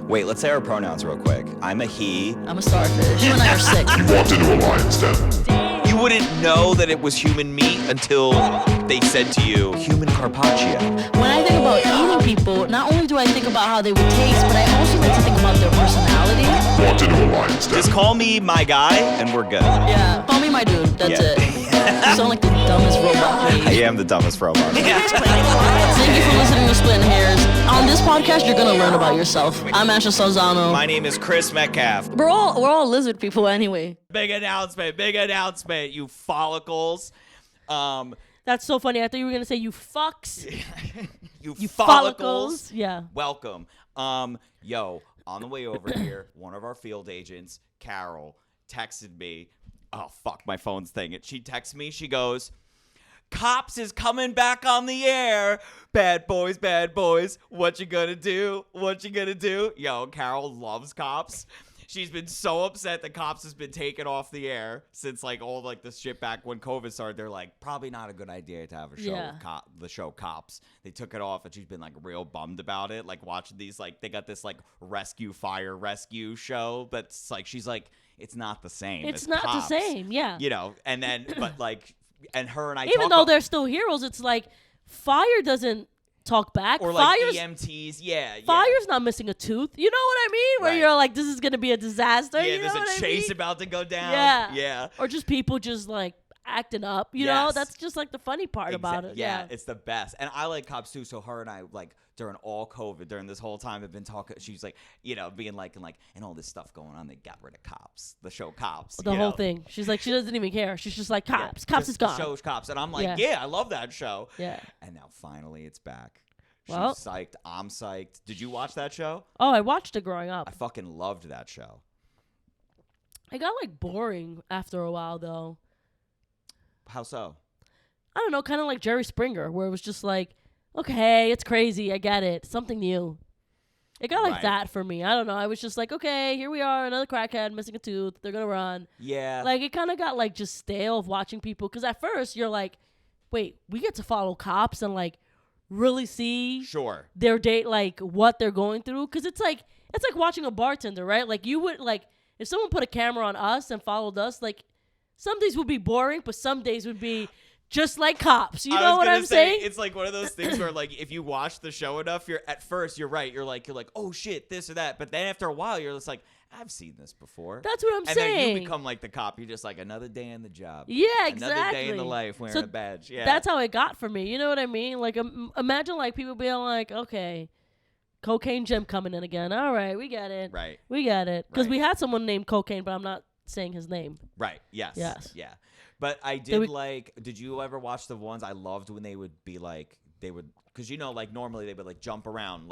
Wait, let's say our pronouns real quick. I'm a he. I'm a starfish. You and I are sick. You walked into a lion's den. You wouldn't know that it was human meat until they said to you, human carpaccio. When I think about eating people, not only do I think about how they would taste, but I also like to think about their personality. Walked into a lion's den. Just call me my guy and we're good. Yeah, call me my dude. That's Yeah. it. You sound like the dumbest robot. I am the dumbest robot. Thank you for listening to Splittin Hairs. On this podcast, you're gonna learn about yourself. I'm Asha Salzano. My name is Chris Metcalf. We're all lizard people anyway. Big announcement, you follicles. That's so funny. I thought you were going to say you fucks. you follicles. Yeah. Welcome. Yo, on the way over here, one of our field agents, Carol, texted me. Oh, fuck, my phone's thing. She texts me. She goes, Cops is coming back on the air. Bad boys. What you gonna do? Yo, Carol loves Cops. She's been so upset that Cops has been taken off the air since all this shit back when COVID started. They're like, probably not a good idea to have a show, Yeah. the show Cops. They took it off and she's been real bummed about it. Watching these, they got this fire rescue show. But she's like, it's not the same. It's as not Cops. the same. Yeah. You know, and then, but and her and I Even talk though about, they're still heroes, it's like fire doesn't talk back. or Fire's EMTs, yeah. Fire's not missing a tooth. You know what I mean? Where Right. you're like, this is gonna be a disaster. Yeah, you know there's what a I chase mean? about to go down. Yeah. Yeah. Or just people just acting up. You know, Yes. that's just the funny part about it. Yeah, it's the best. And I like Cops too. So her and I, during all COVID, during this whole time, have been talking. She's being and all this stuff going on. They got rid of Cops, the show Cops. The whole thing. She's like, she doesn't even care. She's just like, Yeah, Cops. Cops just is gone. The show's Cops. And I'm like, Yeah. yeah, I love that show. Yeah. And now finally it's back. She's Well- psyched. I'm psyched. Did you watch that show? Oh, I watched it growing up. I fucking loved that show. It got boring after a while though. How so? I don't know, kind of like Jerry Springer, where it was just okay, it's crazy, I get it, something new. It got Right. that for me. I don't know. I was just okay, here we are, another crackhead missing a tooth. They're gonna run. Yeah. It kind of got just stale of watching people. Because at first you're like, wait, we get to follow cops and really see Sure. their date, what they're going through. Because it's like watching a bartender, right? You would if someone put a camera on us and followed us, some days would be boring, but some days would be just like Cops. You know what I'm saying? It's one of those things where if you watch the show enough, you're right. You're like, oh shit, this or that. But then after a while, you're just like, I've seen this before. That's what I'm and saying. then you become like the cop. You're just another day in the job. Yeah, Another day in the exactly. life wearing So a badge. Yeah. That's how it got for me. You know what I mean? Imagine people being okay, Cocaine Jim coming in again. All right, we get it. Right. We get it. Because Right. we had someone named Cocaine, but I'm not saying his name. Right. Yes. Yes. Yeah. But I did did you ever watch the ones I loved when they would be because normally they would jump around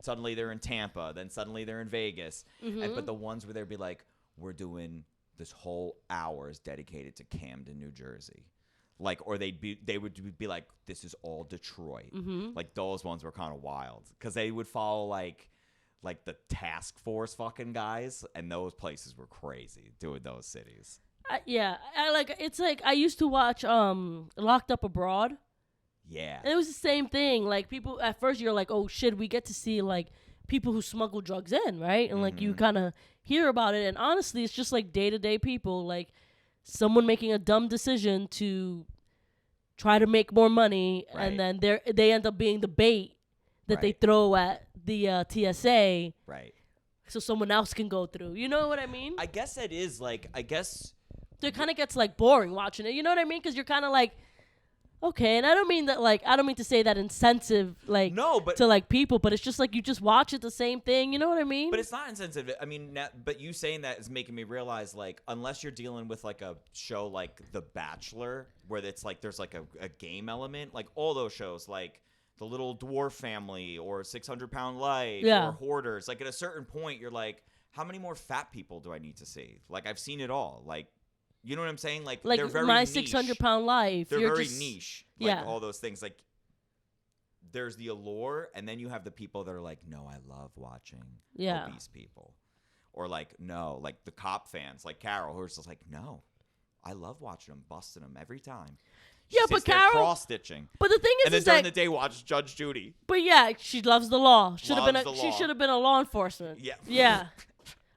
suddenly they're in Tampa, then suddenly they're in Vegas. Mm-hmm. But the ones where they'd be we're doing this whole hour is dedicated to Camden, New Jersey. Or they would be this is all Detroit. Mm-hmm. Those ones were kind of wild because they would follow the task force fucking guys, and those places were crazy doing those cities. Yeah, I used to watch Locked Up Abroad. Yeah. And it was the same thing. People at first you're oh shit, we get to see people who smuggle drugs in, right? And you kind of hear about it, and honestly, it's just day-to-day people, someone making a dumb decision to try to make more money, Right. and then they end up being the bait that they Right. throw at the TSA, Right. so someone else can go through. You know what I mean? I guess it is So it kind of gets boring watching it. You know what I mean? Because you're kind of okay, and I don't mean that I don't mean to say that insensitive No, but to people, but it's just you just watch it the same thing. You know what I mean? but it's not insensitive. I mean, but you saying that is making me realize unless you're dealing with a show like The Bachelor, where it's there's a game element, all those shows The Little Dwarf Family or 600-Pound Life Yeah. or Hoarders, at a certain point you're how many more fat people do I need to see? I've seen it all. You know what I'm saying? They're very my niche. 600-pound life. They're you're very just, niche. yeah. All those things. There's the allure, and then you have the people that are no, I love watching Yeah. obese people. Or no, the cop fans, Carol, who's just no, I love watching them, busting them every time. She Yeah, sits but there Carol- cross-stitching. But the thing And then is during that, the day, watch Judge Judy. but yeah, she loves the law. Should have been Loves the she law. should have been a law enforcement. Yeah. Yeah.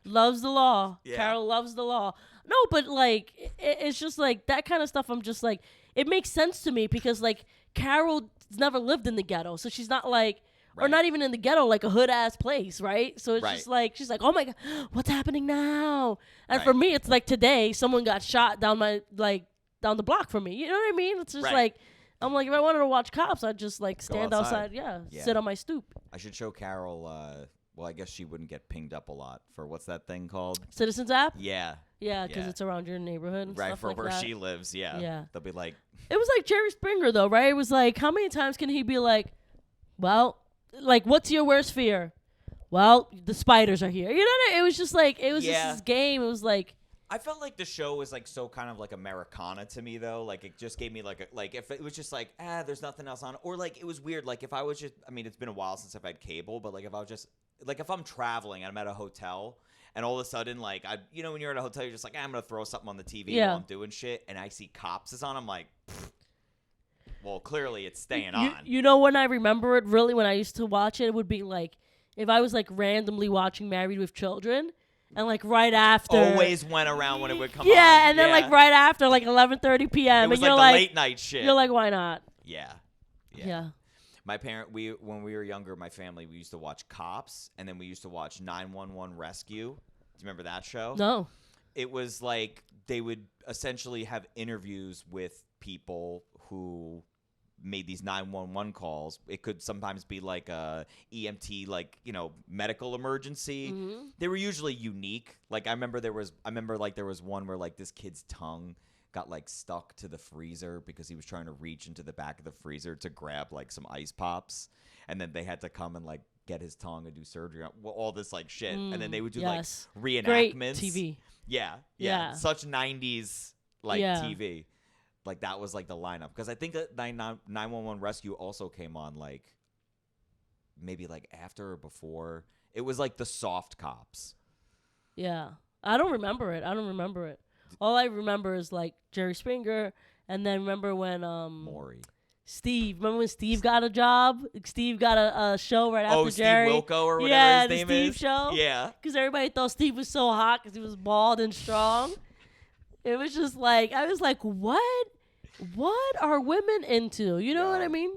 Loves the law. Yeah. Carol loves the law. No, but like it's just like that kind of stuff. I'm just like, it makes sense to me because like Carol's never lived in the ghetto, so she's not like, or Right. not even in the ghetto, like a hood ass place, right? So it's Right. just like she's like, oh my god, what's happening now? And Right. for me, it's like today someone got shot down the block from me. You know what I mean? It's just Right. like, I'm like, if I wanted to watch cops, I'd just like stand outside. outside, Yeah. sit on my stoop. I should show Carol. Well, I guess she wouldn't get pinged up a lot for what's that thing called? Citizens app. Yeah. Yeah, because Yeah. it's around your neighborhood. And Right, stuff for like where that. she lives. Yeah. Yeah. They'll be like, It was like Jerry Springer, though, right? It was like, how many times can he be like, well, like, what's your worst fear? Well, the spiders are here. You know what I mean? It was just like, it was Yeah. just this game. It was like, I felt like the show was like so kind of like Americana to me though. Like it just gave me like if it was just like there's nothing else on, or like it was weird. Like if I was just, I mean, it's been a while since I've had cable, but like if I was just like if I'm traveling and I'm at a hotel and all of a sudden like when you're at a hotel you're just like I'm gonna throw something on the TV Yeah. while I'm doing shit and I see Cops is on. I'm like, well, clearly it's staying you, on. you know, when I remember it really, when I used to watch it, it would be like, if I was like randomly watching Married with Children, and like right after. Always went around when it would come on. Yeah, and then like right after, like 11:30 p.m. It was and you're like the like, late night shit. you're like, why not? Yeah. Yeah. My when we were younger, my family, we used to watch Cops, and then we used to watch 911 Rescue. Do you remember that show? No. It was like they would essentially have interviews with people who made these 911 calls. It could sometimes be like a EMT, like, medical emergency. Mm-hmm. They were usually unique. Like I remember there was one where like this kid's tongue got like stuck to the freezer because he was trying to reach into the back of the freezer to grab like some ice pops, and then they had to come and like get his tongue and do surgery on all this like shit, and then they would do yes. like reenactments. Great TV. Yeah. Such 90s like Yeah. TV. Like that was like the lineup, because I think that 911 Rescue also came on like maybe like after or before. It was like the soft Cops. Yeah. I don't remember it. All I remember is like Jerry Springer, and then remember when Maury. Steve. Remember when Steve got a job? Steve got a show right after Steve Jerry. Wilco or whatever yeah, his the name Steve is. show. Yeah. Because everybody thought Steve was so hot because he was bald and strong. It was just like, I was like, what? What are women into? You know what I mean?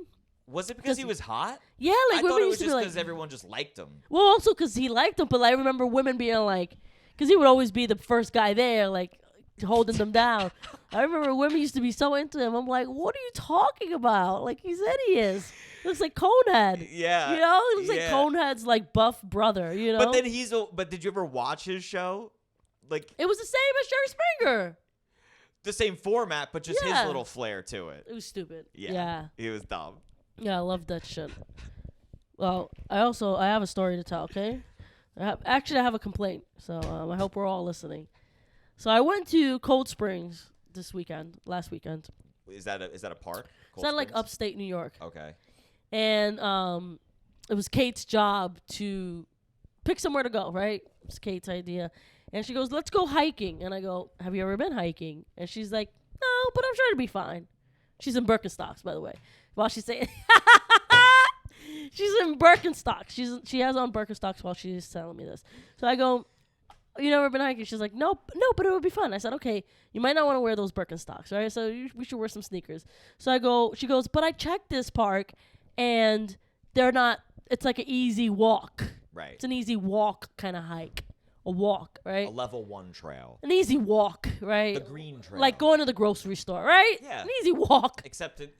Was it because he was hot? Yeah, like I women thought it was used to just be because like. everyone just liked him. Well, also because he liked him, but I remember women being like, because he would always be the first guy there, like holding them down. I remember women used to be so into him. I'm like, what are you talking about? Like he said he is. Looks like Conehead. Yeah. You know, it looks like yeah. Conehead's like buff brother. You know. But then but did you ever watch his show? Like It was the same as Jerry Springer. the same format, but just Yeah. his little flair to it. It was stupid. Yeah. Yeah. He was dumb. Yeah, I love that shit. Well, I have a story to tell, okay? I have a complaint, so I hope we're all listening. So I went to Cold Springs last weekend. Is that a park? It's not like upstate New York. Okay. And it was Kate's job to pick somewhere to go, right? It was Kate's idea. And she goes, let's go hiking. And I go, have you ever been hiking? And she's like, no, but I'm sure it'll be fine. She's in Birkenstocks, by the way. While she's saying, she's in Birkenstocks. She has on Birkenstocks while she's telling me this. So I go, you never been hiking? She's like, no, but it would be fun. I said, okay, you might not want to wear those Birkenstocks, right? So we should wear some sneakers. So she goes, but I checked this park, and they're not. It's like an easy walk. Right. It's an easy walk kind of hike. A walk, right? A level 1 trail. An easy walk, right? The green trail. Like going to the grocery store, right? Yeah. An easy walk. Except that,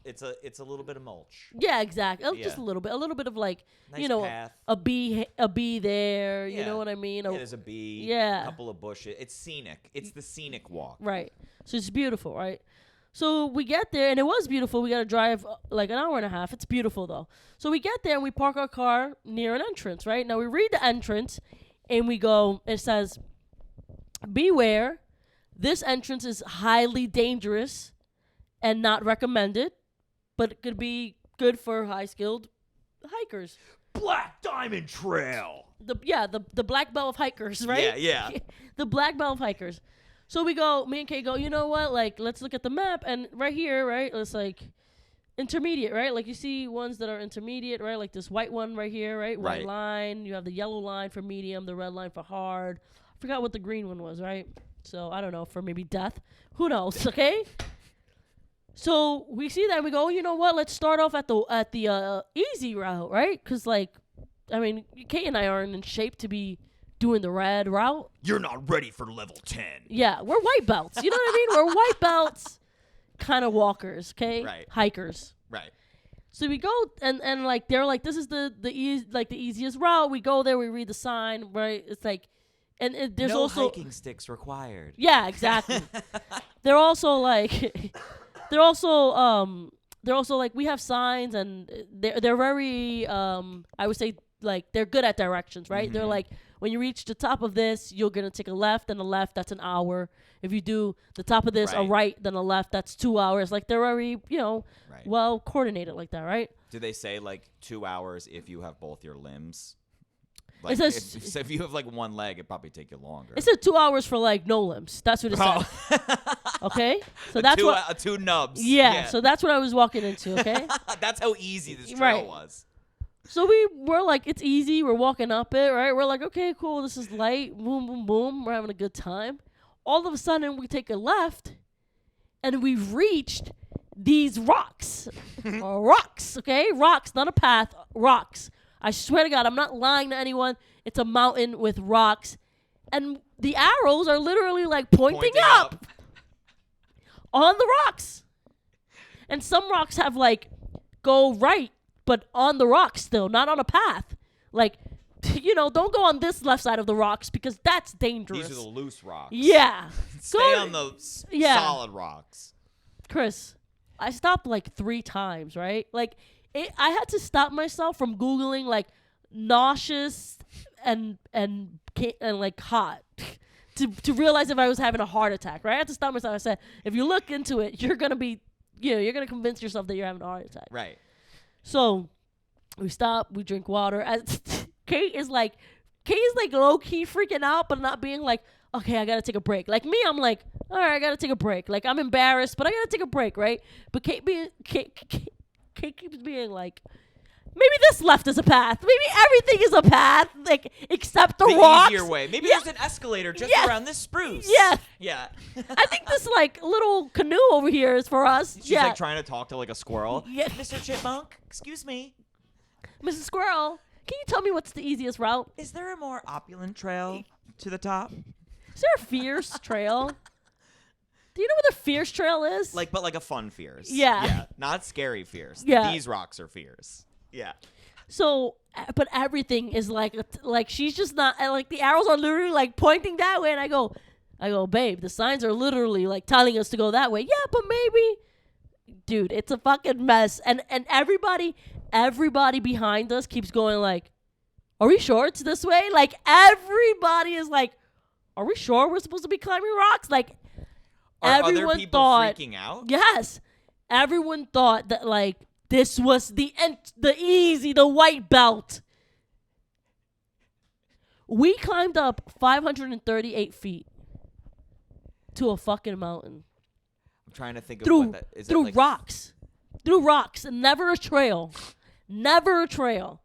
it's a little bit of mulch. Yeah, exactly. Yeah. Just a little bit of like, Nice path. a bee there. You Yeah. know what I mean? There's a bee. Yeah. A couple of bushes. It's scenic. It's the scenic walk. Right. So it's beautiful, right? So we get there, and it was beautiful. We got to drive like an hour and a half. It's beautiful, though. So we get there, and we park our car near an entrance, right? Now we read the entrance, and we go, it says, beware, this entrance is highly dangerous and not recommended, but it could be good for high-skilled hikers. Black Diamond Trail. The black belt of hikers, right? Yeah. The black belt of hikers. So we go, me and Kate go, you know what? Like, let's look at the map. And right here, right, it's like intermediate, right? Like, you see ones that are intermediate, right? Like this white one right here, right? White Right. line. You have the yellow line for medium, the red line for hard. I forgot what the green one was, right? So, I don't know, for maybe death. Who knows, okay? So, we see that and we go, you know what? Let's start off at the easy route, right? Because, like, I mean, Kate and I aren't in shape to be doing the red route. You're not ready for level 10. Yeah, we're white belts. You know what I mean? We're white belts kind of walkers, okay? Right. Hikers. Right. So we go and like they're like, this is the easiest route. We go there, we read the sign, right? It's like there's no also hiking sticks required. yeah, exactly. they're also like they're also like we have signs and they're very I would say like they're good at directions, right? They're like, when you reach the top of this, you're gonna take a left, and a left that's an hour. If you do the top of this, a right, then a left, that's 2 hours. Like they're very, Right. well coordinated like that, right? Do they say like 2 hours if you have both your limbs? Like, says- if you have like one leg, it'd probably take you longer. It said 2 hours for like no limbs. That's what it said. Okay, so that's what. two nubs. Yeah, so that's what I was walking into. Okay. that's how easy this trail Right. was. So we're like, it's easy. We're walking up it, right? We're like, okay, cool. This is light. Boom, boom, boom. We're having a good time. All of a sudden, we take a left, and we've reached these rocks. Rocks, okay? Rocks, not a path. Rocks. I swear to God, I'm not lying to anyone. It's a mountain with rocks. And the arrows are literally like pointing up on the rocks. And some rocks have like, go right, but on the rocks still, not on a path. Like, don't go on this left side of the rocks because that's dangerous. These are the loose rocks. Yeah. Stay Go- on the solid rocks. Chris, I stopped like 3 times, right? Like, I had to stop myself from Googling like nauseous and like hot to realize if I was having a heart attack, right? I had to stop myself. I said, if you look into it, you're going to be, you're going to convince yourself that you're having a heart attack. Right. So we stop, we drink water. Kate is like low key freaking out, but not being like, okay, I gotta take a break. Like me, I'm like, all right, I gotta take a break. Like I'm embarrassed, but I gotta take a break, right? But Kate keeps being like, maybe this left is a path. Maybe everything is a path, like except the rocks. Easier way. Maybe Yeah. there's an escalator just Yeah. around this spruce. Yeah. Yeah. I think this like little canoe over here is for us. She's yeah. like trying to talk to like a squirrel. Yeah. Mr. Chipmunk, excuse me. Mrs. Squirrel, can you tell me what's the easiest route? Is there a more opulent trail to the top? Is there a fierce trail? Do you know what the fierce trail is? But like a fun fierce. Yeah. Yeah. Not scary fierce. Yeah. These rocks are fierce. Yeah. So, but everything is like she's just not like the arrows are literally like pointing that way, and I go, babe, the signs are literally like telling us to go that way. Yeah, but maybe, dude, it's a fucking mess, and everybody behind us keeps going like, are we sure it's this way? Like everybody is like, are we sure we're supposed to be climbing rocks? Like Are everyone other people thought, freaking out? yes, everyone thought that like this was the white belt. We climbed up 538 feet to a fucking mountain I'm trying to think of through what that is. through rocks, and never a trail, never a trail.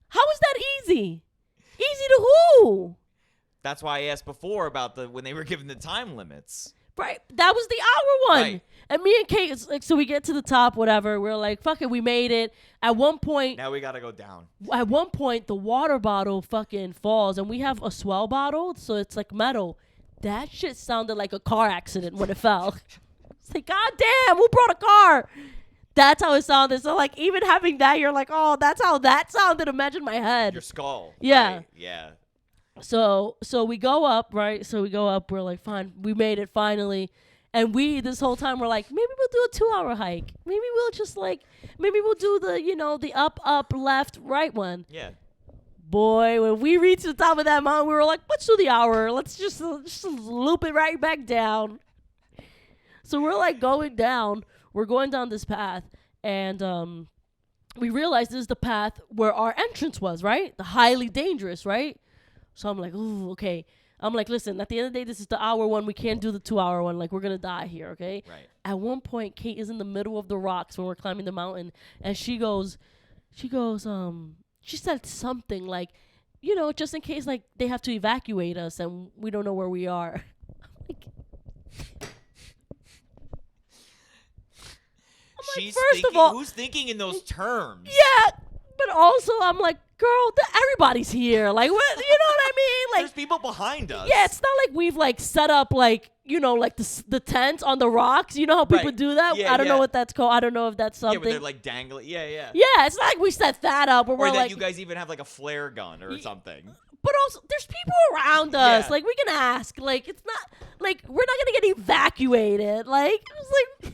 How is that easy? Easy to who? That's why I asked before about when they were given the time limits. Right, that was the hour one. Right. And me and Kate, it's like, so we get to the top, whatever. We're like, fuck it, we made it. At one point, Now we gotta go down. the water bottle fucking falls, and we have a swell bottle, so it's like metal. That shit sounded like a car accident when it fell. It's like, god damn, who brought a car? That's how it sounded. So like, even having that, you're like, oh, that's how that sounded. Imagine my head. Your skull. Yeah. Right? Yeah. So we go up, right? So we go up. We're like, fine, we made it finally. And this whole time we're like, maybe we'll do a 2-hour hike. Maybe we'll do the up, left, right one. Yeah. Boy, when we reached the top of that mountain, we were like, let's do the hour. Let's just loop it right back down. So we're like going down. We're going down this path. And we realized this is the path where our entrance was, right? The highly dangerous, right? So I'm like, ooh, okay. I'm like, listen, at the end of the day, this is the hour one. We can't do the 2-hour one. Like, we're going to die here, okay? Right. At one point, Kate is in the middle of the rocks when we're climbing the mountain, and she said something like, you know, just in case, like, they have to evacuate us and we don't know where we are. She's first thinking, of all, who's thinking in those terms? yeah, but also I'm like, girl, everybody's here. Like, what? You know what I mean? Like, There's people behind us. yeah, it's not like we've like set up like, you know, like the tent on the rocks. You know how people Right. do that? Yeah, I don't know yeah. what that's called. I don't know if that's Yeah, something. where they're like dangling. Yeah, yeah. Yeah, it's not like we set that up where Or we're that like, you guys even have like a flare gun or something. but also there's people around us. Yeah. Like, we can ask. Like, it's not like we're not gonna get evacuated. Like, it was like.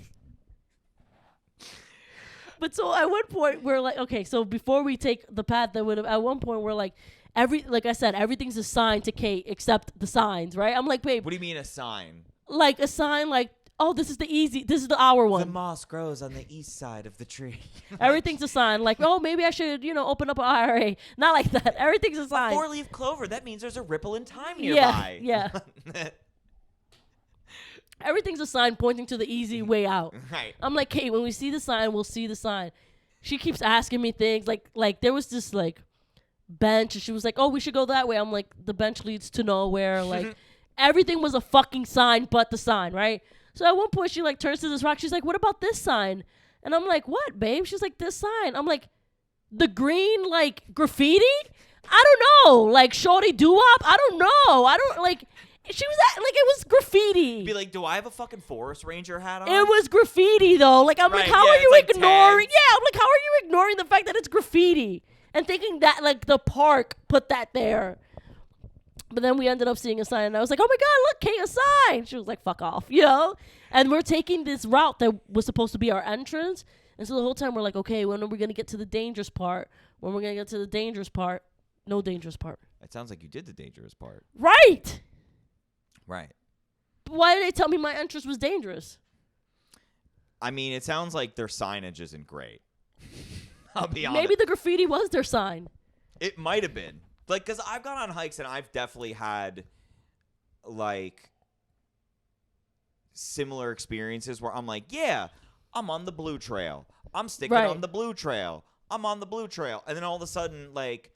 But so at one point we're like, okay, so before we take the path that would have, at one point we're like, like I said, everything's assigned to Kate except the signs, right? I'm like, babe, What do you mean a sign? like a sign, like, oh, this is the hour one. moss grows on the east side of the tree. Everything's a sign. Like, oh, maybe I should, you know, open up an IRA. Not like that. Everything's a sign. 4-leaf clover. That means there's a ripple in time Yeah, nearby. yeah. Everything's a sign pointing to the easy way out. Right. I'm like, Kate, when we see the sign, we'll see the sign. She keeps asking me things like there was this like bench and she was like, oh, we should go that way. I'm like, the bench leads to nowhere. Like, everything was a fucking sign but the sign, right? So at one point she like turns to this rock. She's like, what about this sign? And I'm like, what, babe? She's like, this sign. I'm like, the green like graffiti? I don't know. Like shorty doo-wop? I don't know. I don't like. She was like, it was graffiti. Be like, do I have a fucking forest ranger hat on? It was graffiti though. Like, I'm like, Right, how yeah, are you it's like ignoring? tags. Yeah, I'm like, how are you ignoring the fact that it's graffiti and thinking that like the park put that there? But then we ended up seeing a sign, and I was like, oh my god, look, Kate, a sign. She was like, fuck off, you know. And we're taking this route that was supposed to be our entrance, and so the whole time we're like, okay, when are we gonna get to the dangerous part? When we're gonna get to the dangerous part? No dangerous part. It sounds like you did the dangerous part. Right. Right. Why did they tell me my entrance was dangerous? I mean, it sounds like their signage isn't great. I'll be honest. Maybe the graffiti was their sign. It might have been. Like, because I've gone on hikes and I've definitely had, like, similar experiences where I'm like, yeah, I'm on the blue trail. I'm sticking Right. on the blue trail. I'm on the blue trail. And then all of a sudden, like,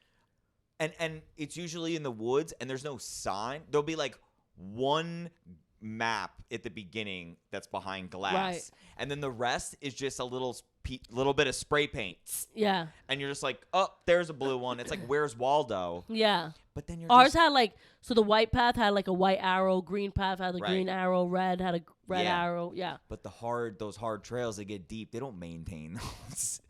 and it's usually in the woods and there's no sign. There'll be, like, one map at the beginning that's behind glass. Right. And then the rest is just a little bit of spray paint. Yeah. And you're just like, oh, there's a blue one. It's like, where's Waldo? Yeah. But then you're Ours just, had like, so the white path had like a white arrow, green path had a Right. green arrow, red had a red Yeah. arrow. Yeah. but those hard trails, they get deep. They don't maintain those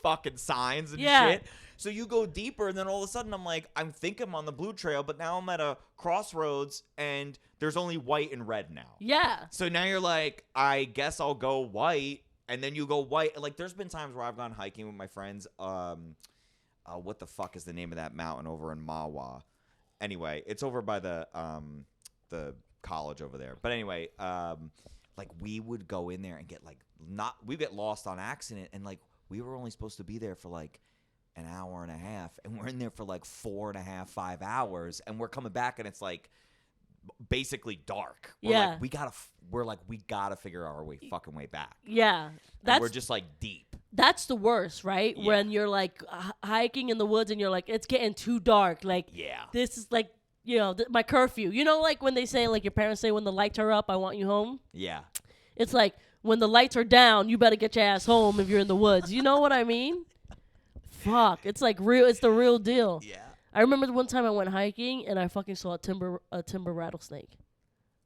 fucking signs and Yeah. shit. So you go deeper, and then all of a sudden, I'm thinking I'm on the blue trail, but now I'm at a crossroads, and there's only white and red now. Yeah. So now you're like, I guess I'll go white, and then you go white. Like, there's been times where I've gone hiking with my friends. What the fuck is the name of that mountain over in Mawa? Anyway, it's over by the college over there. But anyway, like, we would go in there and get we get lost on accident, and like we were only supposed to be there for like an hour and a half, and we're in there for like 4.5, 5 hours, and we're coming back, and it's like basically dark. Yeah. We're like, we gotta figure our fucking way back. Yeah. And we're just like deep. That's the worst, right? Yeah. When you're like hiking in the woods and you're like, it's getting too dark. Like, Yeah. this is like, you know, my curfew. You know, like when they say, like your parents say, when the lights are up, I want you home. Yeah. It's like, when the lights are down, you better get your ass home if you're in the woods. You know what I mean? Fuck. It's like it's the real deal. Yeah. I remember the one time I went hiking and I fucking saw a timber rattlesnake.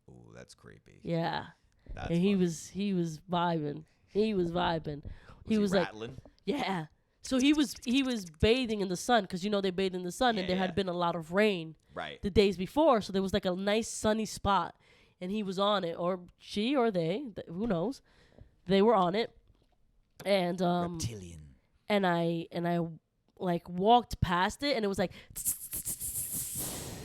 Ooh, that's creepy. Yeah. That's And he fun. was vibing. He was vibing. He was like, rattling. yeah. So he was bathing in the sun because, you know, they bathe in the sun, and Yeah, there had yeah. been a lot of rain Right. the days before. So there was like a nice sunny spot, and he was on it, or she or they, who knows? They were on it. And Reptilian. and I like walked past it, and it was like,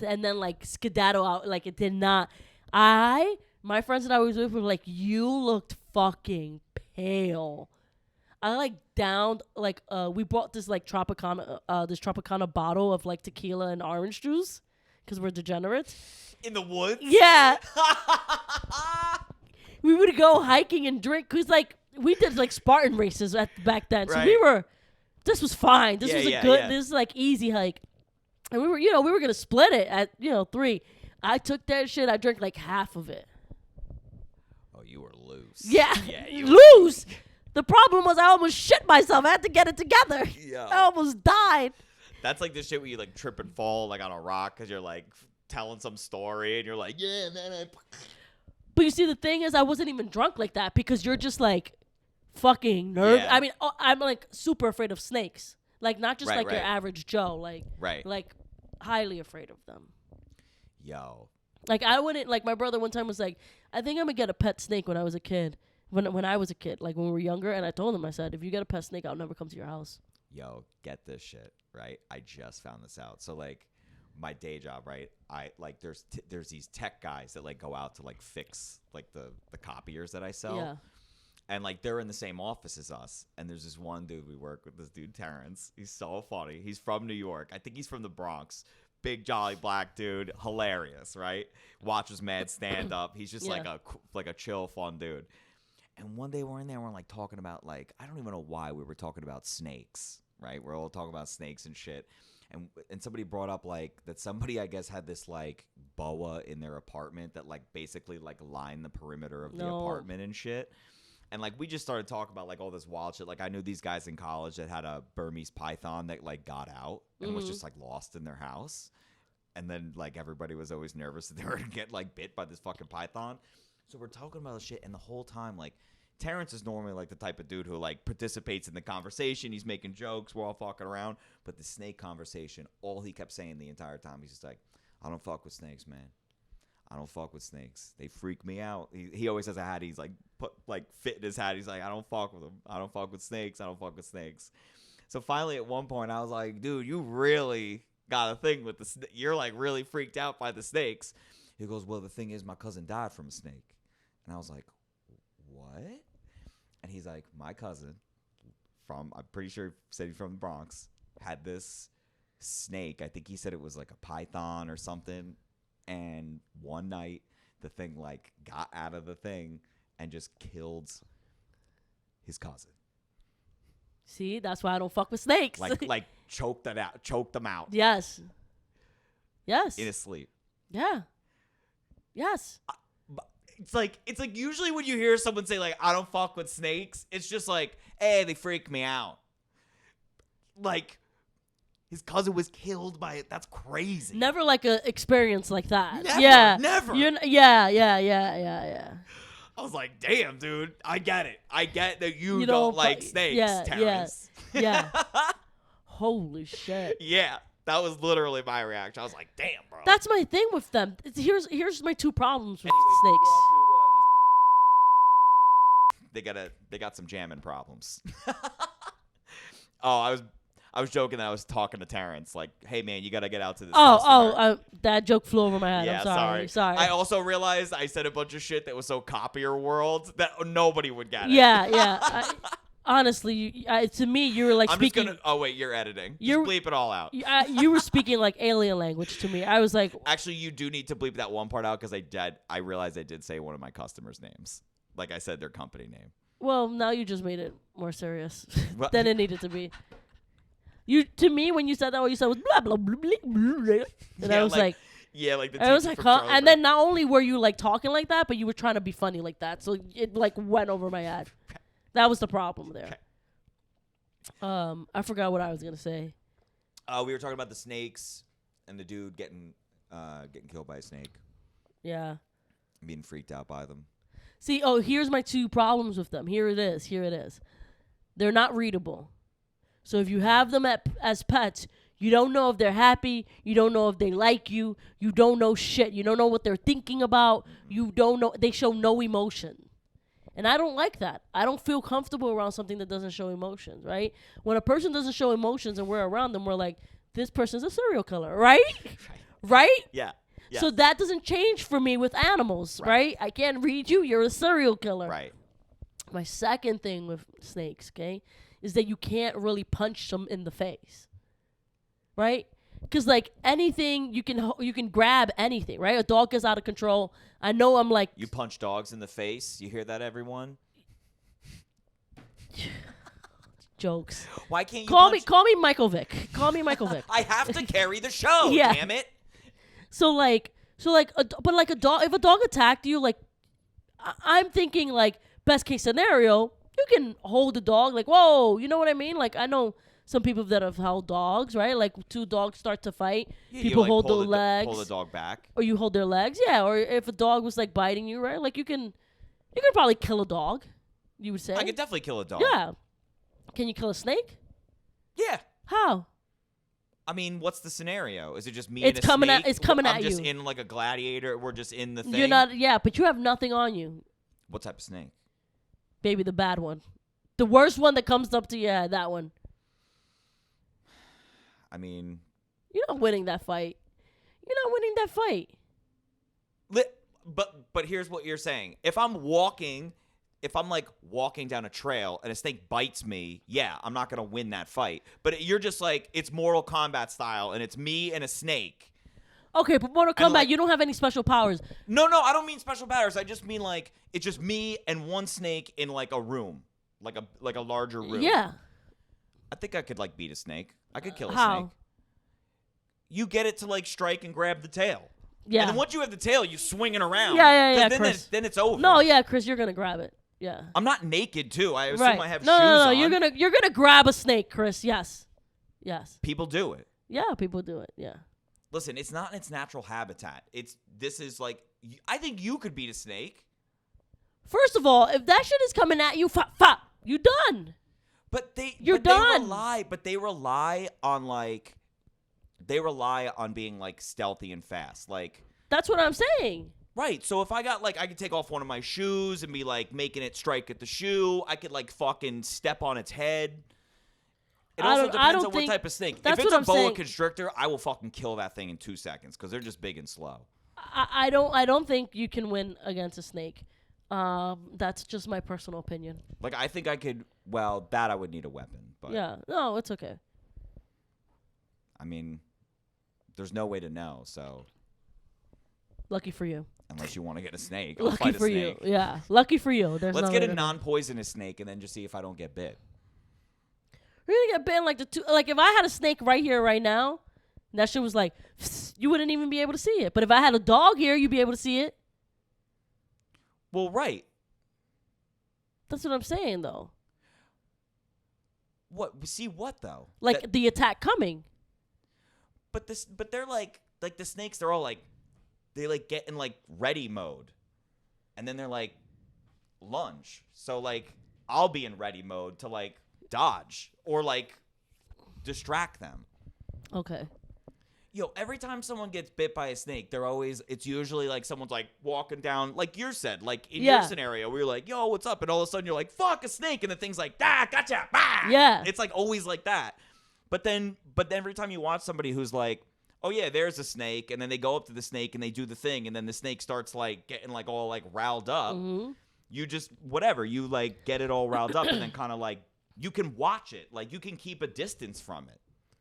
and then like skedaddle out. Like, it did not. My friends that I was with were like, you looked fucking pale. I like downed like we bought this like Tropicana bottle of like tequila and orange juice because we're degenerates. In the woods? Yeah. We would go hiking and drink because like we did like Spartan races back then. So Right. this was fine. This was a good, this is like easy hike. And we were going to split it at, 3. I took that shit. I drank like half of it. Oh, you were loose. Yeah. You Lose. The problem was I almost shit myself. I had to get it together. Yeah. I almost died. That's like the shit where you like trip and fall like on a rock because you're like telling some story and you're like, yeah, man. But you see, the thing is, I wasn't even drunk like that because you're just like fucking nervous. Yeah. I mean, I'm like super afraid of snakes. Like not just Right, like your right. average Joe. Like, Right. like highly afraid of them. Yo. Like I wouldn't, like my brother one time was like, I think I'm gonna get a pet snake when I was a kid. When I was a kid, like when we were younger, and I told him, I said, if you get a pet snake, I'll never come to your house. Yo, get this shit, right? I just found this out. So like my day job, right? I like there's these tech guys that like go out to like fix like the copiers that I sell. Yeah. And like they're in the same office as us. And there's this one dude we work with, this dude Terrence. He's so funny. He's from New York. I think he's from the Bronx. Big jolly black dude, hilarious, right? Watches mad stand up. He's just Yeah. like a chill, fun dude. And one day we're in there, and we're like talking about like I don't even know why we were talking about snakes, right? We're all talking about snakes and shit. And somebody brought up like that somebody I guess had this like boa in their apartment that like basically like lined the perimeter of the apartment and shit. And like we just started talking about like all this wild shit. Like I knew these guys in college that had a Burmese python that like got out and was just like lost in their house. And then like everybody was always nervous that they were gonna get like bit by this fucking python. So we're talking about this shit, and the whole time, like, Terrence is normally like the type of dude who like participates in the conversation. He's making jokes. We're all fucking around. But the snake conversation, all he kept saying the entire time, he's just like, I don't fuck with snakes, man. I don't fuck with snakes. They freak me out. He always has a hat. He's like put like fit in his hat. He's like, I don't fuck with them. I don't fuck with snakes. I don't fuck with snakes. So finally, at one point, I was like, dude, you really got a thing with the. You're like really freaked out by the snakes. He goes, well, the thing is, my cousin died from a snake, and I was like, what? And he's like, my cousin I'm pretty sure he said he's from the Bronx, had this snake. I think he said it was like a python or something. And one night, the thing like got out of the thing and just killed his cousin. See, that's why I don't fuck with snakes. Like choked them out. Yes. Yes. In his sleep. Yeah. Yes. It's like usually when you hear someone say like I don't fuck with snakes, it's just like, hey, they freak me out. Like his cousin was killed by it. That's crazy. Never like a experience like that. Never, yeah. never. Yeah. I was like, damn, dude, I get it. I get that you know, don't like snakes, Terrence. Yeah. Holy shit. Yeah. That was literally my reaction. I was like, damn, bro. That's my thing with them. Here's my 2 problems with Anyway, snakes. They got some jamming problems. Oh, I was joking that I was talking to Terrence, like, hey man, you gotta get out to this. That joke flew over my head. Yeah, I'm sorry. I also realized I said a bunch of shit that was so copier world that nobody would get it. Yeah. Honestly, to me, you were like I'm speaking. just gonna. Oh wait, you're editing. You're- Just bleep it all out. You were speaking like alien language to me. I was like, Actually, you do need to bleep that one part out because I realized I did say one of my customers' names. Like I said, their company name. well, now you just made it more serious What? than it needed to be. To me, when you said that, what you said was blah blah blah blah, blah. And I was like yeah, like the. I was teacher like, from huh? Charlie And Brown. then not only were you like talking like that, but you were trying to be funny like that. So it like went over my head. That was the problem there. I forgot what I was gonna say. We were talking about the snakes and the dude getting killed by a snake, Yeah. being freaked out by them. See, here's my 2 problems with them. Here it is. They're not readable. So if you have them as pets, you don't know if they're happy. You don't know if they like you. You don't know shit. You don't know what they're thinking about. You don't know. They show no emotion. And I don't like that. I don't feel comfortable around something that doesn't show emotions, right? When a person doesn't show emotions and we're around them, we're like, this person's a serial killer, right? Right? Yeah. Yes. So that doesn't change for me with animals, right? I can't read you. You're a serial killer. Right. My second thing with snakes, okay, is that you can't really punch them in the face, right? Because like anything, you can grab anything, right? A dog gets out of control. I know I'm like You punch dogs in the face. You hear that, everyone? jokes. Why can't you Call punch? me Michael Vick. Call me Michael Vick. I have to carry the show. Yeah. Damn it. But like a dog, if a dog attacked you, like I'm thinking like best case scenario, you can hold the dog. Like whoa, you know what I mean? Like I know some people that have held dogs, right? Like two dogs start to fight, Yeah, people you, like, hold pull their legs, pull the dog back. or you hold their legs, yeah. Or if a dog was like biting you, right? Like you can probably kill a dog. You would say. I could definitely kill a dog. Yeah. Can you kill a snake? Yeah. How? I mean, what's the scenario? Is it just me It's and a coming snake? at- it's coming I'm at just you. in like a gladiator. We're just in the thing. You're not. Yeah, but you have nothing on you, What type of snake? baby. The bad one, the worst one that comes up to you. Yeah, that one. I mean, You're not winning that fight. You're not winning that fight. but here's what you're saying. If I'm like walking down a trail and a snake bites me, yeah, I'm not gonna win that fight. But you're just like it's Mortal Kombat style, and it's me and a snake. Okay, but Mortal Kombat, like- you don't have any special powers. No, I don't mean special powers. I just mean like it's just me and one snake in like a room, like a larger room. Yeah. I think I could like beat a snake. I could kill a How? snake. You get it to like strike and grab the tail. Yeah. And then once you have the tail, you swing it around. Yeah, 'Cause Chris. then it's over. No, yeah, Chris, you're gonna grab it. Yeah. I'm not naked too. I assume Right. I have no, shoes no, no. on. You're gonna grab a snake, Chris. Yes. Yes. People do it. Yeah, people do it. Yeah. Listen, it's not in its natural habitat. This is like I think you could beat a snake. First of all, if that shit is coming at you, you done. But they You're but done. They rely on being like stealthy and fast. Like That's what I'm saying. right. So if I got like I could take off one of my shoes and be like making it strike at the shoe. I could like fucking step on its head. It I also don't depends on what think- type of snake. that's If it's what a I'm boa saying. constrictor, I will fucking kill that thing in 2 seconds because they're just big and slow. I don't think you can win against a snake. That's just my personal opinion. Like I think I could. Well, that I would need a weapon. But Yeah. No, it's okay. I mean, there's no way to know. So Lucky for you. unless you want to get a snake, I'll Lucky fight a for you. snake. Yeah. Lucky for you. There's Let's no get way a to know. non-poisonous snake and then just see if I don't get bit. We're gonna get bitten like the two. Like if I had a snake right here, right now, and that shit was like, you wouldn't even be able to see it. But if I had a dog here, you'd be able to see it. Well, right. That's what I'm saying, though. What? See what though? Like That- the attack coming. but they're like the snakes. They're all like, they like get in like ready mode, and then they're like lunge. So like I'll be in ready mode to like dodge or like distract them. Okay. Yo, every time someone gets bit by a snake, it's usually like someone's like walking down, like you said, like in Yeah. your scenario, where you're like, yo, what's up? And all of a sudden you're like, fuck, a snake. And the thing's like, gotcha. Bah! Yeah. It's like always like that. But then every time you watch somebody who's like, oh yeah, there's a snake. And then they go up to the snake and they do the thing. And then the snake starts like getting like all like riled up. Mm-hmm. You just, whatever, you like get it all riled up and then kind of like, you can watch it. Like you can keep a distance from it.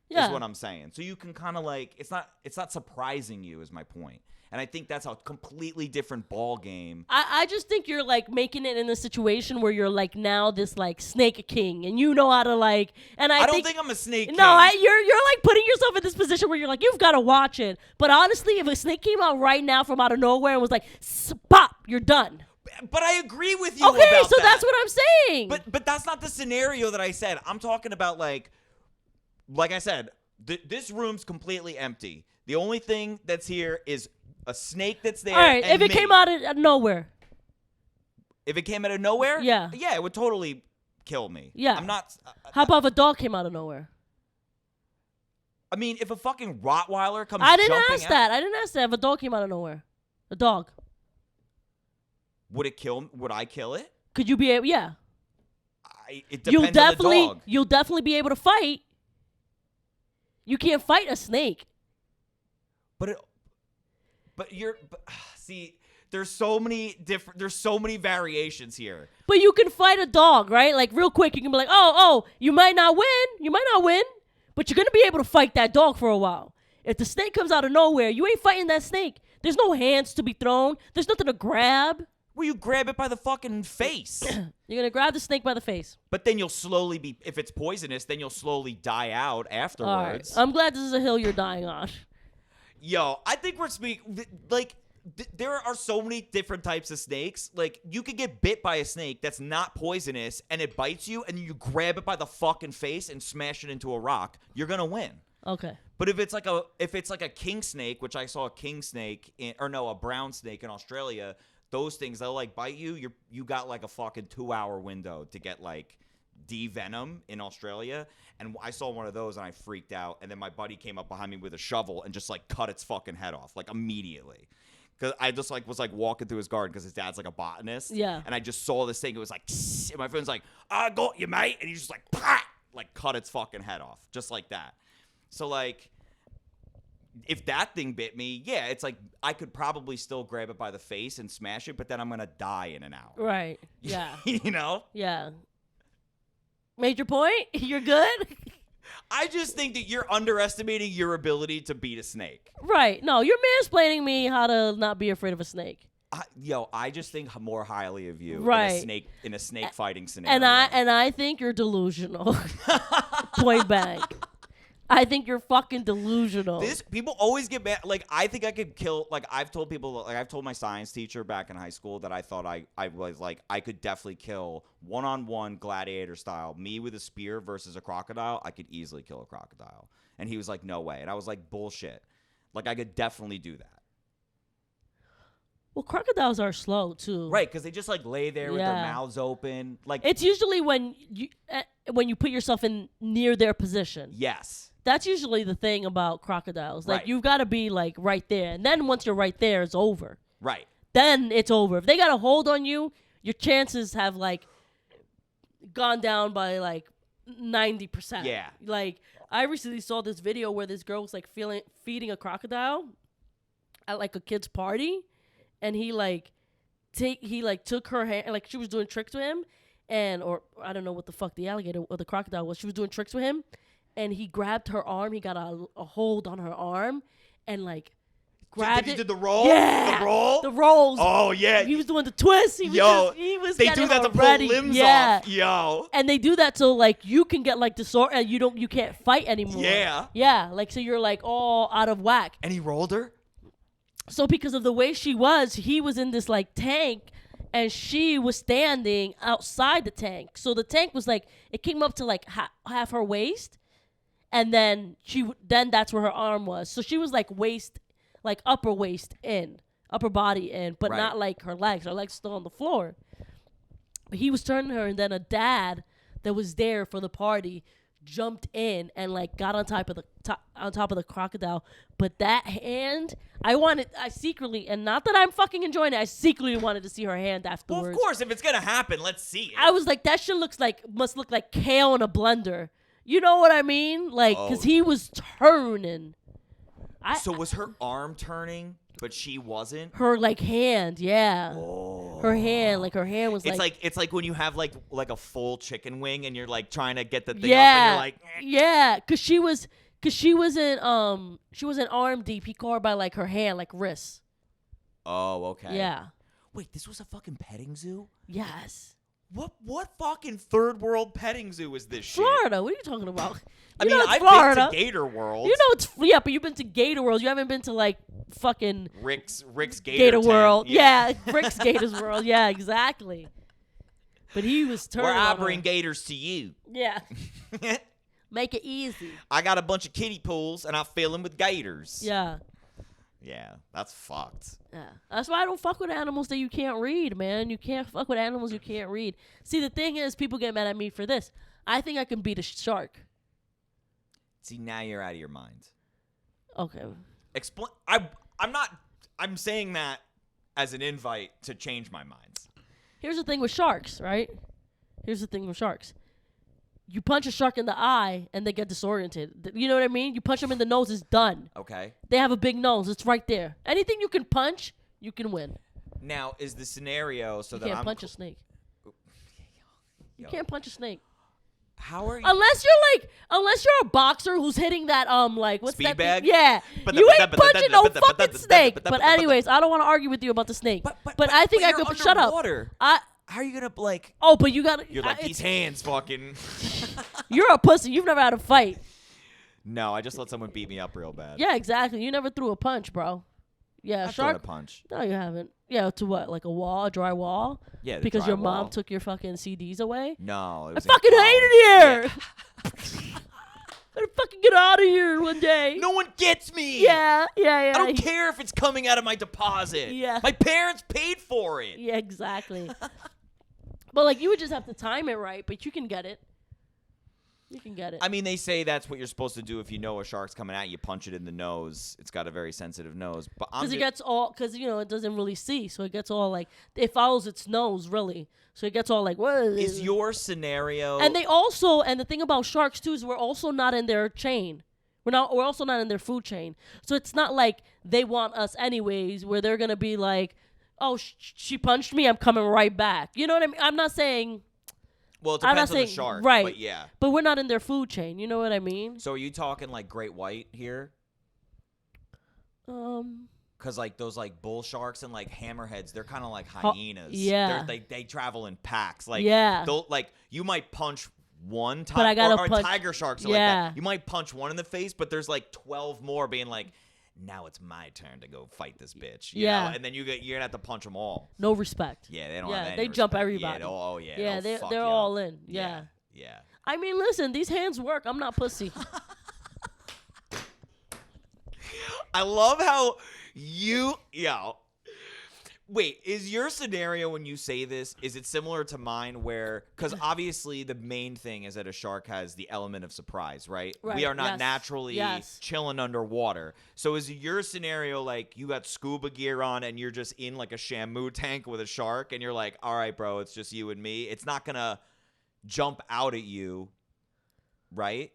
Yeah. Is what I'm saying. So you can kind of like it's not surprising you is my point. And I think that's a completely different ball game. I just think you're like making it in a situation where you're like now this like snake king and you know how to like and I don't think I'm a snake king. No, you're like putting yourself in this position where you're like you've got to watch it. But honestly, if a snake came out right now from out of nowhere and was like pop, you're done. But I agree with you Okay, about so that. that's what I'm saying. But that's not the scenario that I said. I'm talking about like I said, this room's completely empty. The only thing that's here is a snake that's there. All right, and if it me. came out of nowhere. If it came out of nowhere, Yeah. it would totally kill me. Yeah. I'm not. How about if a dog came out of nowhere? I mean, if a fucking Rottweiler comes, I didn't jumping ask out, that. I didn't ask that. If a dog came out of nowhere, a dog, would it kill? Would I kill it? could you be able? Yeah, It depends on the dog. you'll definitely be able to fight. You can't fight a snake. But see, there's so many variations here. But you can fight a dog, right? Like real quick, you can be like, oh, you might not win, but you're gonna be able to fight that dog for a while. If the snake comes out of nowhere, you ain't fighting that snake. There's no hands to be thrown. There's nothing to grab. Well, you grab it by the fucking face. You're gonna grab the snake by the face. But then you'll slowly be, if it's poisonous, then you'll slowly die out afterwards. All right. I'm glad this is a hill you're dying on. Yo, I think we're speaking, like, there are so many different types of snakes. Like, you could get bit by a snake that's not poisonous, and it bites you, and you grab it by the fucking face and smash it into a rock. You're gonna win. Okay. But if it's like a king snake, which I saw a king snake a brown snake in Australia, those things, they'll like bite you. You got like a fucking 2-hour window to get like D-venom in Australia. And I saw one of those and I freaked out. And then my buddy came up behind me with a shovel and just like cut its fucking head off like immediately. Because I just like was like walking through his garden because his dad's like a botanist. Yeah. And I just saw this thing. It was like, and my friend's like, I got you, mate. And he just like, pah! Like cut its fucking head off just like that. So like, if that thing bit me, yeah, it's like I could probably still grab it by the face and smash it, but then I'm gonna die in an hour. Right. Yeah. You know? Yeah. Made your point? You're good? I just think that you're underestimating your ability to beat a snake. Right. No, you're mansplaining me how to not be afraid of a snake. I just think more highly of you Right. in a snake fighting scenario. And I think you're delusional. Point blank. I think you're fucking delusional. People always get mad. Like, I think I could kill. Like, I've told people. Like, I've told my science teacher back in high school that I thought I was like I could definitely kill 1-on-1 gladiator style. Me with a spear versus a crocodile. I could easily kill a crocodile. And he was like, no way. And I was like, bullshit. Like, I could definitely do that. Well, crocodiles are slow too. Right, because they just like lay there with their mouths open. Like, it's usually when you put yourself in near their position. Yes. That's usually the thing about crocodiles. Like, Right. you've got to be, like, right there. And then once you're right there, it's over. Right. Then it's over. If they got a hold on you, your chances have, like, gone down by, like, 90%. Yeah. Like, I recently saw this video where this girl was, like, feeding a crocodile at, like, a kid's party. And he took her hand, like, she was doing tricks with him. Or I don't know what the fuck the alligator or the crocodile was. She was doing tricks with him. And he grabbed her arm. He got a hold on her arm and, like, grabbed it. He did the roll? Yeah. The roll? The rolls. Oh, yeah. He was doing the twist. He was they getting do that to ready. pull limbs Yeah. off. Yo. And they do that so, like, you can get, like, disordered. You can't fight anymore. Yeah. Yeah. Like, so you're, like, all out of whack. And he rolled her? So because of the way she was, he was in this, like, tank. And she was standing outside the tank. So the tank was, like, it came up to, like, half her waist. And then then that's where her arm was. So she was like upper waist in, upper body in, but Right. not like her legs. Her legs still on the floor. But he was turning her, and then a dad that was there for the party jumped in and like got on top of the crocodile. But that hand, I secretly, and not that I'm fucking enjoying it, I secretly wanted to see her hand afterwards. Well, of course, if it's gonna happen, let's see it. I was like, that shit must look like kale in a blender. You know what I mean? Like, because he was turning. So was her arm turning, but she wasn't? Her, like, hand, yeah. Oh. Her hand was It's like when you have like a full chicken wing and you're like trying to get the thing up yeah, and you're like, yeah, because she was in arm deep. He caught her by like her hand, like wrists. oh, okay. Yeah. Wait, this was a fucking petting zoo? Yes. What fucking third world petting zoo is this shit? Florida. What are you talking about? I mean, I've Florida. been to Gator World. You know it's but you've been to Gator World. You haven't been to like fucking Rick's Gator tent. World. Yeah, Rick's Gators World. Yeah, exactly. But he was turning. Where I on bring her. gators to you. Yeah. Make it easy. I got a bunch of kiddie pools and I fill them with gators. Yeah. Yeah, that's fucked. Yeah. That's why I don't fuck with animals that you can't read, man. You can't fuck with animals you can't read. See, the thing is, people get mad at me for this. I think I can beat a shark. See, now you're out of your mind. Okay. Explain. I'm saying that as an invite to change my mind. Here's the thing with sharks, right? Here's the thing with sharks. You punch a shark in the eye and they get disoriented. You know what I mean? You punch them in the nose, it's done. Okay. They have a big nose. It's right there. Anything you can punch, you can win. Now, is the scenario so You that can't I'm punch a snake. You Yo. can't punch a snake. How are you? Unless you're a boxer who's hitting that like what's Speed that bag? thing? Yeah, you ain't punching no fucking snake. But anyways, I don't want to argue with you about the snake. But I think I you're could shut up. underwater. I How are you gonna like? oh, but you gotta. You're like these hands, fucking. You're a pussy. You've never had a fight. No, I just let someone beat me up real bad. Yeah, exactly. You never threw a punch, bro. Yeah, I've thrown a shark. punch. No, you haven't. Yeah, to what? Like a wall, a dry wall? Yeah, the Because dry your wall. mom took your fucking CDs away? No, it I was in fucking hate college. it here! Gotta fucking get out of here one day. No one gets me. Yeah. I don't care if it's coming out of my deposit. Yeah. My parents paid for it. Yeah, exactly. But like, you would just have to time it right, but you can get it. You can get it. I mean, they say that's what you're supposed to do if you know a shark's coming at you. You punch it in the nose. It's got a very sensitive nose. But Because it gets all, because, it doesn't really see. So it gets all like, it follows its nose, really. So it gets all like, whoa. Is your scenario. And they also, and the thing about sharks too is we're also not in their chain. We're also not in their food chain. So it's not like they want us anyways, where they're going to be like, oh, she punched me, I'm coming right back. You know what I mean? I'm not saying. Well, it I'm depends not on the saying, shark. right. But yeah. But we're not in their food chain. You know what I mean? So are you talking like great white here? Because like those like bull sharks and like hammerheads, they're kind of like hyenas. Yeah. They travel in packs. Like, yeah. they'll, like you might punch one time. But I gotta or punch. tiger sharks are Yeah. like that. You might punch one in the face, but there's like 12 more being like, now it's my turn to go fight this bitch. You Yeah. know? And then you're gonna have to punch them all. No respect. Yeah, they don't Yeah, have any they jump respect. everybody. Yeah, oh yeah. Yeah, they'll fuck they're you all up. in. Yeah. Yeah. I mean, listen, these hands work. I'm not pussy. I love how wait, is your scenario when you say this, is it similar to mine where, because obviously the main thing is that a shark has the element of surprise, right? Right, We are not yes, naturally yes. chilling underwater. So is your scenario like you got scuba gear on and you're just in like a Shamu tank with a shark and you're like, all right, bro, it's just you and me. It's not going to jump out at you, right?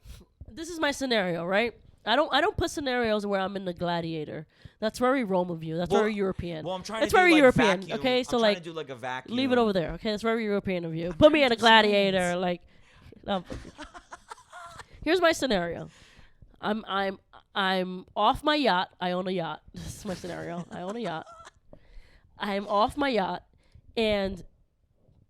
This is my scenario, right? I don't put scenarios where I'm in the gladiator. That's very Rome of you. That's very European. Well, I'm trying That's to do very like European. vacuum. Okay, so I'm trying like, to do like a vacuum. leave it over there. Okay, that's very European of you. Put me in a gladiator. Like, no. Here's my scenario. I'm off my yacht. I own a yacht. This is my scenario. I own a yacht. I'm off my yacht, and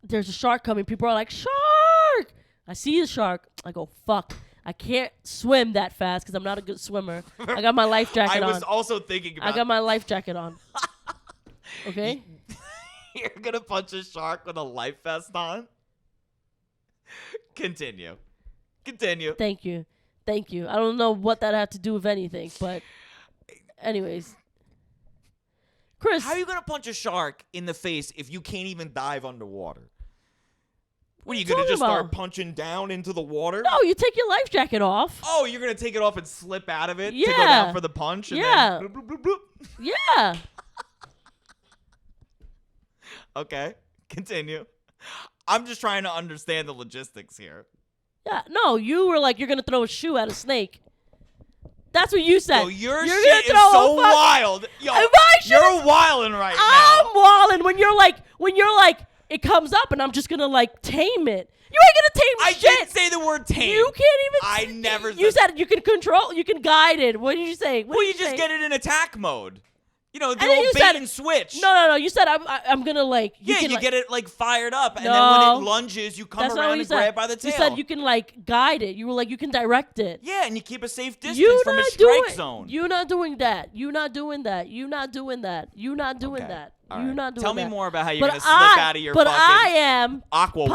there's a shark coming. People are like, shark! I see the shark. I go, fuck. I can't swim that fast because I'm not a good swimmer. I got my life jacket on. I was also thinking about I got my life jacket on. Okay? You're going to punch a shark with a life vest on? Continue. Thank you. I don't know what that had to do with anything, but anyways. Chris. How are you going to punch a shark in the face if you can't even dive underwater? What are you going to just start punching down into the water? No, you take your life jacket off. Oh, you're going to take it off and slip out of it to go Yeah. down for the punch? And Yeah. Then bloop, bloop, bloop, bloop. Yeah. Okay. Continue. I'm just trying to understand the logistics here. Yeah. No, you were like, you're going to throw a shoe at a snake. That's what you said. Yo, your You're shit is gonna throw so a fucking- wild. Yo, If I should've- you're wilding right I'm now. walling when you're like, it comes up and I'm just going to like tame it. You ain't going to tame I shit. didn't say the word tame. You can't even. I never You said- said you can control. You can guide it. What did you say? What Well, did you just say? get it in attack mode. You know, the And then old you bait said- and switch. No. You said I'm gonna like. Yeah, can, you like, get it like fired up, and No. then when it lunges, you come That's not what around you and said. grab by the tail. You said you can like guide it. You were like you can direct it. Yeah, and you keep a safe distance You from a not strike doing. zone. You not doing that. You not doing that. You not doing that. You not doing Okay. that. All You right. not doing Tell that. me more about how you're But gonna slip out of your But fucking I am Aqua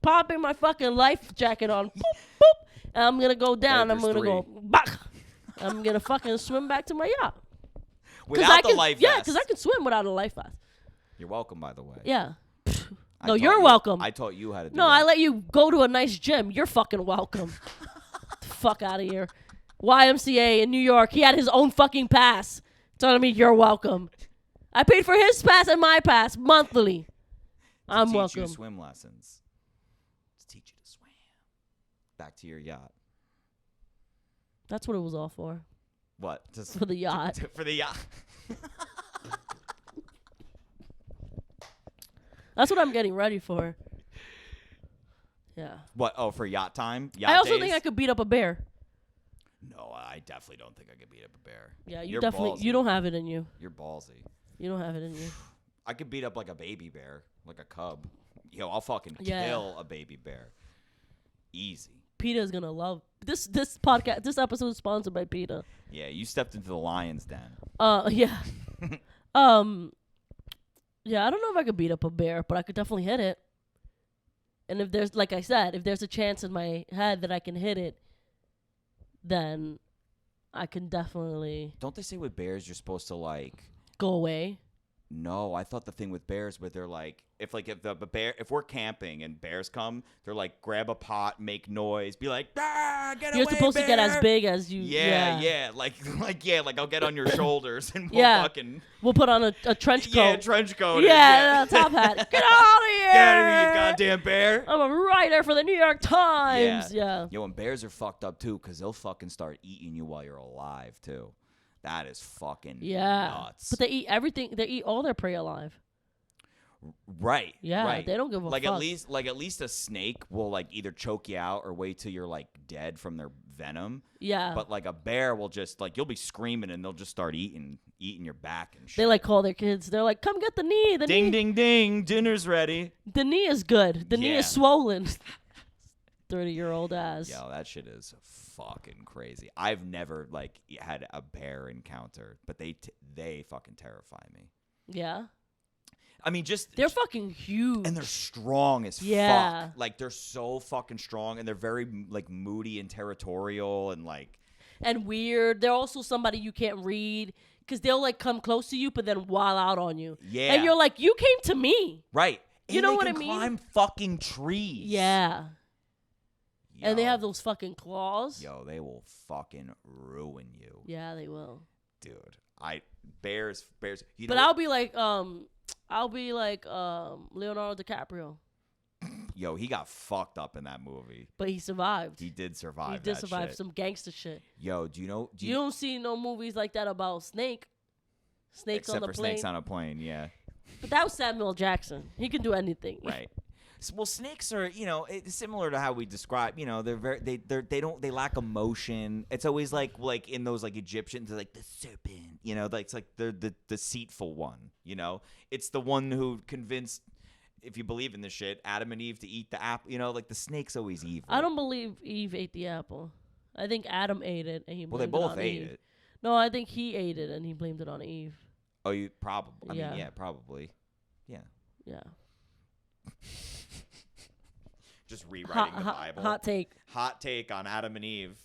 popping my fucking life jacket on. Boop, boop, and I'm gonna go down. I'm there's gonna go back. I'm gonna fucking swim back to my yacht. without the life Yeah, vest. because I can swim without a life vest. You're welcome, by the way. Yeah. I No, taught you're you- welcome. I taught you how to do No, that. I let you go to a nice gym. You're fucking welcome. The fuck out of here. YMCA in New York. He had his own fucking pass. Telling me you're welcome. I paid for his pass and my pass monthly. I'm teach welcome. you swim lessons. To teach you to swim. Back to your yacht. That's what it was all for. What? Just For the yacht. for the yacht. That's what I'm getting ready for. Yeah. What? Oh, for yacht time? Yacht I also days? think I could beat up a bear. No, I definitely don't think I could beat up a bear. Yeah, you You're definitely. ballsy. You don't have it in you. You're ballsy. You don't have it in you. I could beat up like a baby bear, like a cub. Yo, I'll fucking Yeah. kill a baby bear. Easy. PETA is gonna love this podcast. This episode is sponsored by PETA. Yeah, you stepped into the lion's den. Yeah. Yeah, I don't know if I could beat up a bear, but I could definitely hit it. And if there's, like I said, if there's a chance in my head that I can hit it, then I can definitely Don't they say with bears you're supposed to like? go away. No, I thought the thing with bears where they're like, if we're camping and bears come, they're like, grab a pot, make noise, be like, ah, get You're away, supposed to get as bear!" big as you. Yeah, like I'll get on your shoulders and we'll Yeah. fucking We'll put on a trench coat. yeah, trench coat. Yeah, top hat. Get out of here! Get out of here, you goddamn bear. I'm a writer for the New York Times. Yeah. Yo, and bears are fucked up too, cause they'll fucking start eating you while you're alive too. That is fucking nuts. But they eat everything. They eat all their prey alive. Right. Yeah, right. they don't give a like fuck. At least a snake will like either choke you out or wait till you're like dead from their venom. Yeah. But like a bear will just like you'll be screaming and they'll just start eating your back and shit. They like call their kids. They're like, "Come get the knee. The ding knee. ding ding, dinner's ready." The knee is good. The knee Yeah. is swollen." 30-year-old ass. Yo, that shit is fucking crazy. I've never like had a bear encounter, but they fucking terrify me. Yeah. I mean, just They're fucking huge. and they're strong as Yeah. fuck. Like they're so fucking strong, and they're very like moody and territorial, and like and weird. They're also somebody you can't read because they'll like come close to you, but then wild out on you. Yeah. And you're like, you came to me. right. You And know they what can I mean? Climb fucking trees. Yeah. And they Yo. have those fucking claws. Yo, they will fucking ruin you, Yeah, they will. dude. Bears. You But know, I'll be like Leonardo DiCaprio. yo, he got fucked up in that movie. But he survived. He did survive. He did that survive shit. some gangster shit. Yo, do you know? You don't see no movies like that about Snakes except on the for plane. snakes on a plane, yeah. But that was Samuel Jackson. He can do anything. Right. Well, snakes are, it's similar to how we describe, they lack emotion. It's always like in those like Egyptians, they're like the serpent, it's like they're the deceitful one, It's the one who convinced, if you believe in this shit, Adam and Eve to eat the apple, like the snake's always evil. I don't believe Eve ate the apple. I think Adam ate it and he Well, they blamed it both on ate Eve. it. No, I think he ate it and he blamed it on Eve. Oh, you probably. I Yeah. mean, yeah, probably. Yeah. Yeah. Just rewriting the Bible. Hot take. Hot take on Adam and Eve.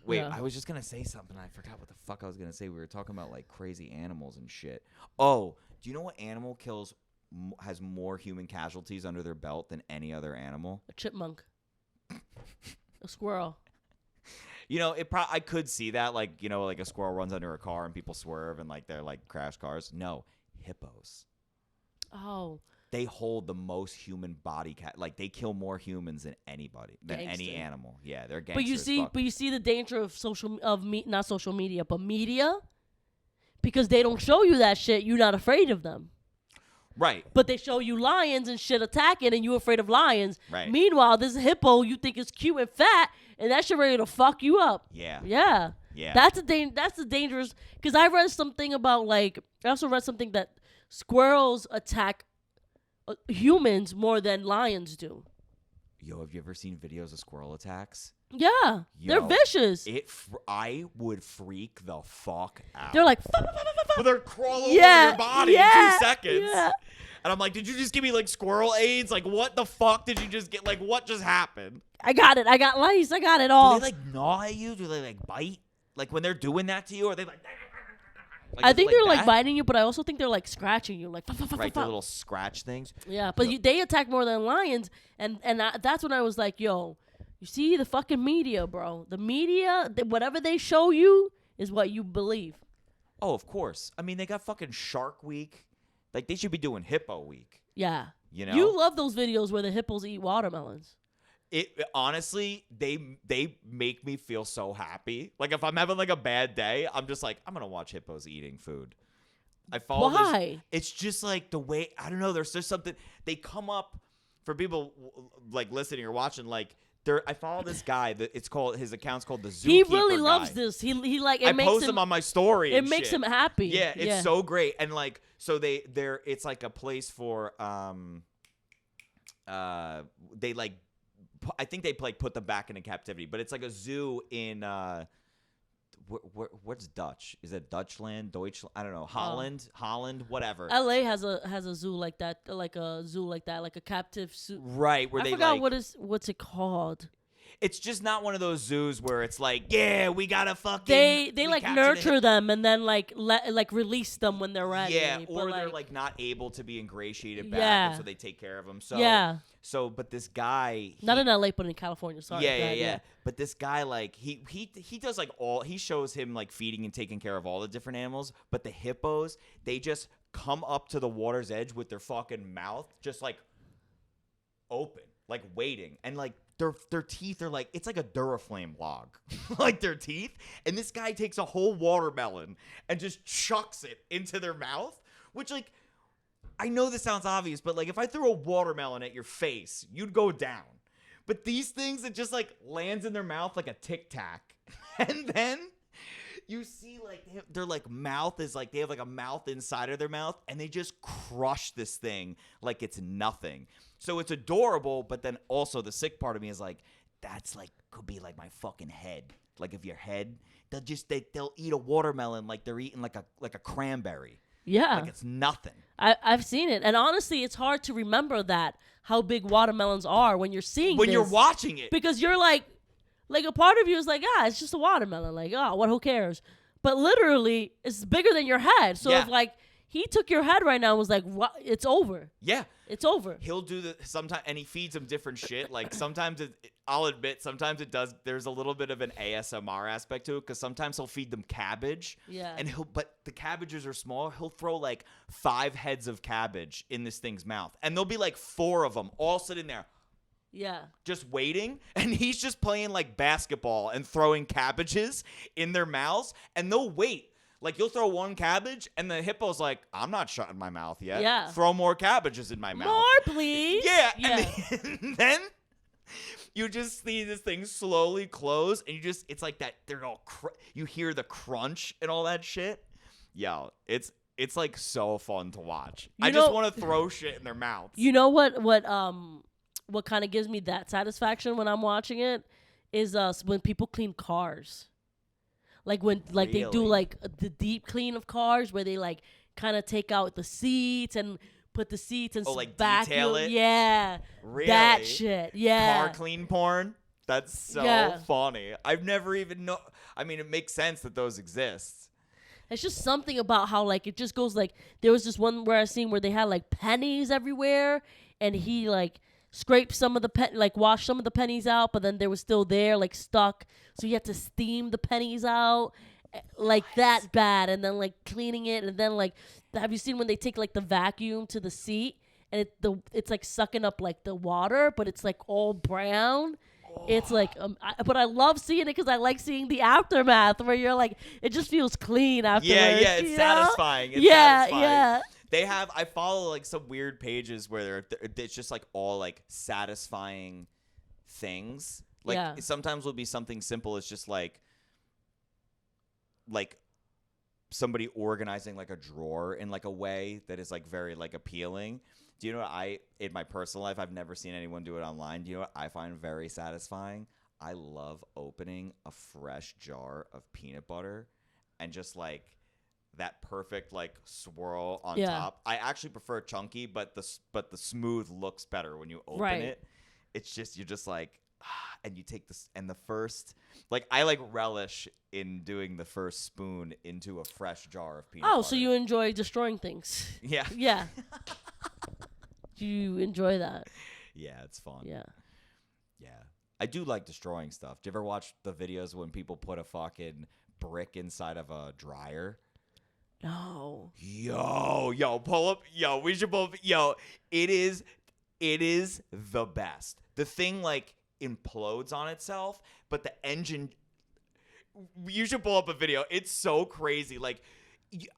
Wait, Yeah. I was just going to say something. I forgot what the fuck I was going to say. We were talking about like crazy animals and shit. Oh, do you know what animal has more human casualties under their belt than any other animal? A chipmunk. A squirrel. I could see that, like a squirrel runs under a car and people swerve and like they're like crash cars. No, hippos. Oh. They hold the most human body like they kill more humans than anybody, than any Gangster. animal. Yeah, they're gangsters. But you see the danger of not social media, but media, because they don't show you that shit. You're not afraid of them. Right. But they show you lions and shit attacking, and you're afraid of lions. Right. Meanwhile, this hippo you think is cute and fat, and that shit ready to fuck you up. Yeah. Yeah. Yeah. That's the dangerous. Because I read something about I also read something that squirrels attack humans more than lions do. Yo, have you ever seen videos of squirrel attacks? Yeah. They're Yo, vicious. I would freak the fuck out. They're like, but they're crawling Yeah, over your body yeah, in 2 seconds. yeah. And I'm like, did you just give me like squirrel AIDS? Like, what the fuck did you just get? Like, what just happened? I got it. I got lice. I got it all. Do they like gnaw at you? Do they like bite? Like when they're doing that to you? Are they like? I think they're like that? biting you, but I also think they're like scratching you, like Right, the little scratch things. Yeah, but they attack more than lions, and that's when I was like, yo, you see the fucking media, bro. The media, whatever they show you is what you believe. Oh, of course. I mean, they got fucking Shark Week. Like they should be doing Hippo Week. Yeah. You know? You love those videos where the hippos eat watermelons. It honestly, they make me feel so happy. Like if I'm having like a bad day, I'm just like, I'm gonna watch hippos eating food. I follow Why? It's just like the way, I don't know. There's something, they come up for people like listening or watching, like I follow this guy that his account's called the Zookeeper. He really loves guy. this. He like it I makes post him him on my story. It and makes shit. him happy. Yeah, it's so great. And like, so it's like a place for they like, I think they like put them back into captivity, but it's like a zoo in what's Dutch? Is it Dutchland, Deutschland? I don't know. Holland, whatever. LA has a zoo like that, like a captive zoo. Right, where I they forgot like what's it called. It's just not one of those zoos where it's like, yeah, we gotta fucking. They like nurture them and then like release them when they're ready. Yeah, but or they're like not able to be ingratiated back, Yeah. and so they take care of them. So Yeah. So, but this guy, Not in LA, but in California. Sorry. Yeah. But this guy, like, he does like he shows him like feeding and taking care of all the different animals. But the hippos, they just come up to the water's edge with their fucking mouth just like open, like waiting, and like their teeth are like, it's like a Duraflame log, like their teeth. And this guy takes a whole watermelon and just chucks it into their mouth, which like. I know this sounds obvious, but like if I threw a watermelon at your face, you'd go down. But these things, it just like lands in their mouth like a Tic Tac. And then you see like their like mouth is like, they have like a mouth inside of their mouth, and they just crush this thing like it's nothing. So it's adorable, but then also the sick part of me is like, that's like, could be like my fucking head. Like if your head, they'll eat a watermelon like they're eating like a cranberry. Yeah. Like it's nothing. I've seen it. And honestly, it's hard to remember how big watermelons are when you're seeing When this. you're watching it. Because you're like a part of you is like, it's just a watermelon. Like, who cares? But literally, it's bigger than your head. So if like he took your head right now and was like, what? It's over. Yeah. It's over. He'll do sometimes, and he feeds them different shit. Like sometimes I'll admit, sometimes it does. There's a little bit of an ASMR aspect to it, because sometimes he'll feed them cabbage. Yeah. And but the cabbages are small. He'll throw like 5 heads of cabbage in this thing's mouth, and there'll be like 4 of them all sitting there. Yeah. Just waiting, and he's just playing like basketball and throwing cabbages in their mouths, and they'll wait. Like, you'll throw 1 cabbage, and the hippo's like, I'm not shutting my mouth yet. Yeah. Throw more cabbages in my mouth. More, please. Yeah. Yeah. And then you just see this thing slowly close, and it's like that, they're all, you hear the crunch and all that shit. Yo, it's like so fun to watch. I just want to throw shit in their mouths. You know what kind of gives me that satisfaction when I'm watching it is when people clean cars. Like when they do like the deep clean of cars, where they like kind of take out the seats and put the seats and like vacuum. detail it? Yeah. Really? That shit. Yeah. Car clean porn? That's so funny. I've never even know. I mean, it makes sense that those exist. It's just something about how like it just goes like, there was this one where I seen where they had like pennies everywhere, and he like scraped some of the washed some of the pennies out, but then they were still there, like stuck. So you had to steam the pennies out, like that bad, and then like cleaning it, and then like, have you seen when they take like the vacuum to the seat, and it's like sucking up like the water, but it's like all brown. It's like, but I love seeing it because I like seeing the aftermath where you're like, it just feels clean afterwards. Yeah, it's you satisfying. Know? It's satisfying. Yeah. I follow like some weird pages where it's just like all like satisfying things. Like sometimes will be something simple as just like somebody organizing like a drawer in like a way that is like very like appealing. Do you know what in my personal life, I've never seen anyone do it online. Do you know what I find very satisfying? I love opening a fresh jar of peanut butter and just like that perfect like swirl on top. I actually prefer chunky, but the smooth looks better when you open it. It's just, you're just like, and you take this, and the first, like, I like relish in doing the first spoon into a fresh jar of peanut butter. Oh, so you enjoy destroying things? Yeah. Yeah. Do you enjoy that? Yeah, it's fun. Yeah. Yeah. I do like destroying stuff. Do you ever watch the videos when people put a fucking brick inside of a dryer? No. Yo, pull up. Yo, we should pull up. Yo, it is the best. The thing like implodes on itself, but the engine, you should pull up a video. It's so crazy. Like,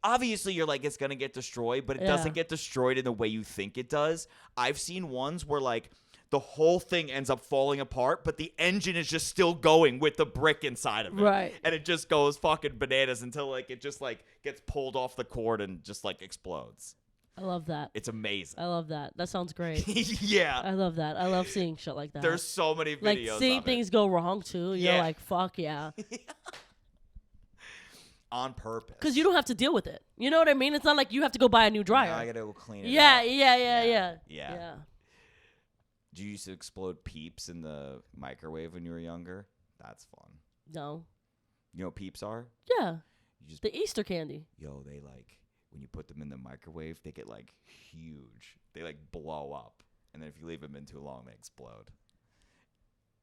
obviously you're like, it's going to get destroyed, but it doesn't get destroyed in the way you think it does. I've seen ones where like the whole thing ends up falling apart, but the engine is just still going with the brick inside of it. Right. And it just goes fucking bananas until like it just like gets pulled off the cord and just like explodes. I love that. It's amazing. I love that. That sounds great. Yeah. I love that. I love seeing shit like that. There's so many videos like seeing of things go wrong too. You're Yeah. like, fuck yeah. On purpose. Because you don't have to deal with it. You know what I mean? It's not like you have to go buy a new dryer. Now I gotta go clean it yeah, up. yeah. Did you used to explode peeps in the microwave when you were younger? That's fun. No. You know what peeps are? Yeah. You just The Easter candy. Yo, they like when you put them in the microwave, they get like huge. They like blow up, and then if you leave them in too long, they explode.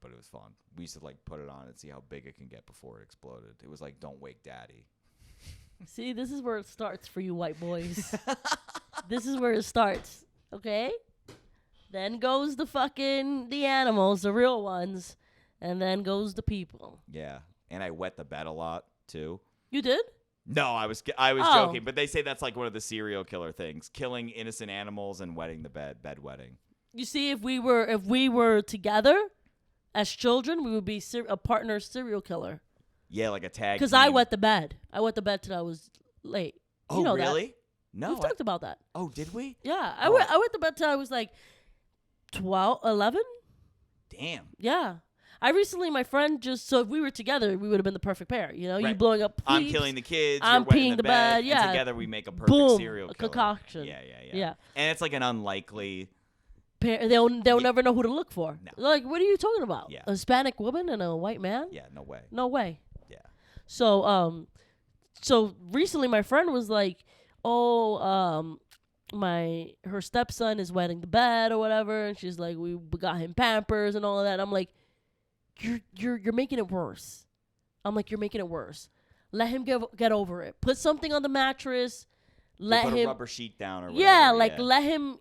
But it was fun. We used to like put it on and see how big it can get before it exploded. It was like, don't wake daddy. See, this is where it starts for you white boys. This is where it starts. Okay? Then goes the animals, the real ones, and then goes the people. Yeah, and I wet the bed a lot too. You did? No, I was Oh. joking, but they say that's like one of the serial killer things: killing innocent animals and wetting the bed wetting. You see, if we were together as children, we would be a partner serial killer. Yeah, like a tag. Because I team. wet the bed. I wet the bed till I was late. Oh, you know really? That. No. We've talked about that. Oh, did we? Yeah, I Oh. wet the bed till I was like 12, 11. Damn. Yeah. My friend so if we were together, we would have been the perfect pair. You know, you Right. blowing up I'm peeps, killing the kids. I'm you're wetting peeing the bed, and yeah. together we make a perfect Boom, serial a killer. concoction. Yeah. And it's like an unlikely. They'll never know who to look for. No. Like, what are you talking about? Yeah. A Hispanic woman and a white man? Yeah, no way. No way. Yeah. So recently my friend was like, "Oh, her stepson is wetting the bed or whatever," and she's like, "We got him Pampers and all of that." I'm like, "You're making it worse." I'm like, "You're making it worse. Let him get over it. Put something on the mattress. Let put him a rubber sheet down or whatever. Yeah, like let him.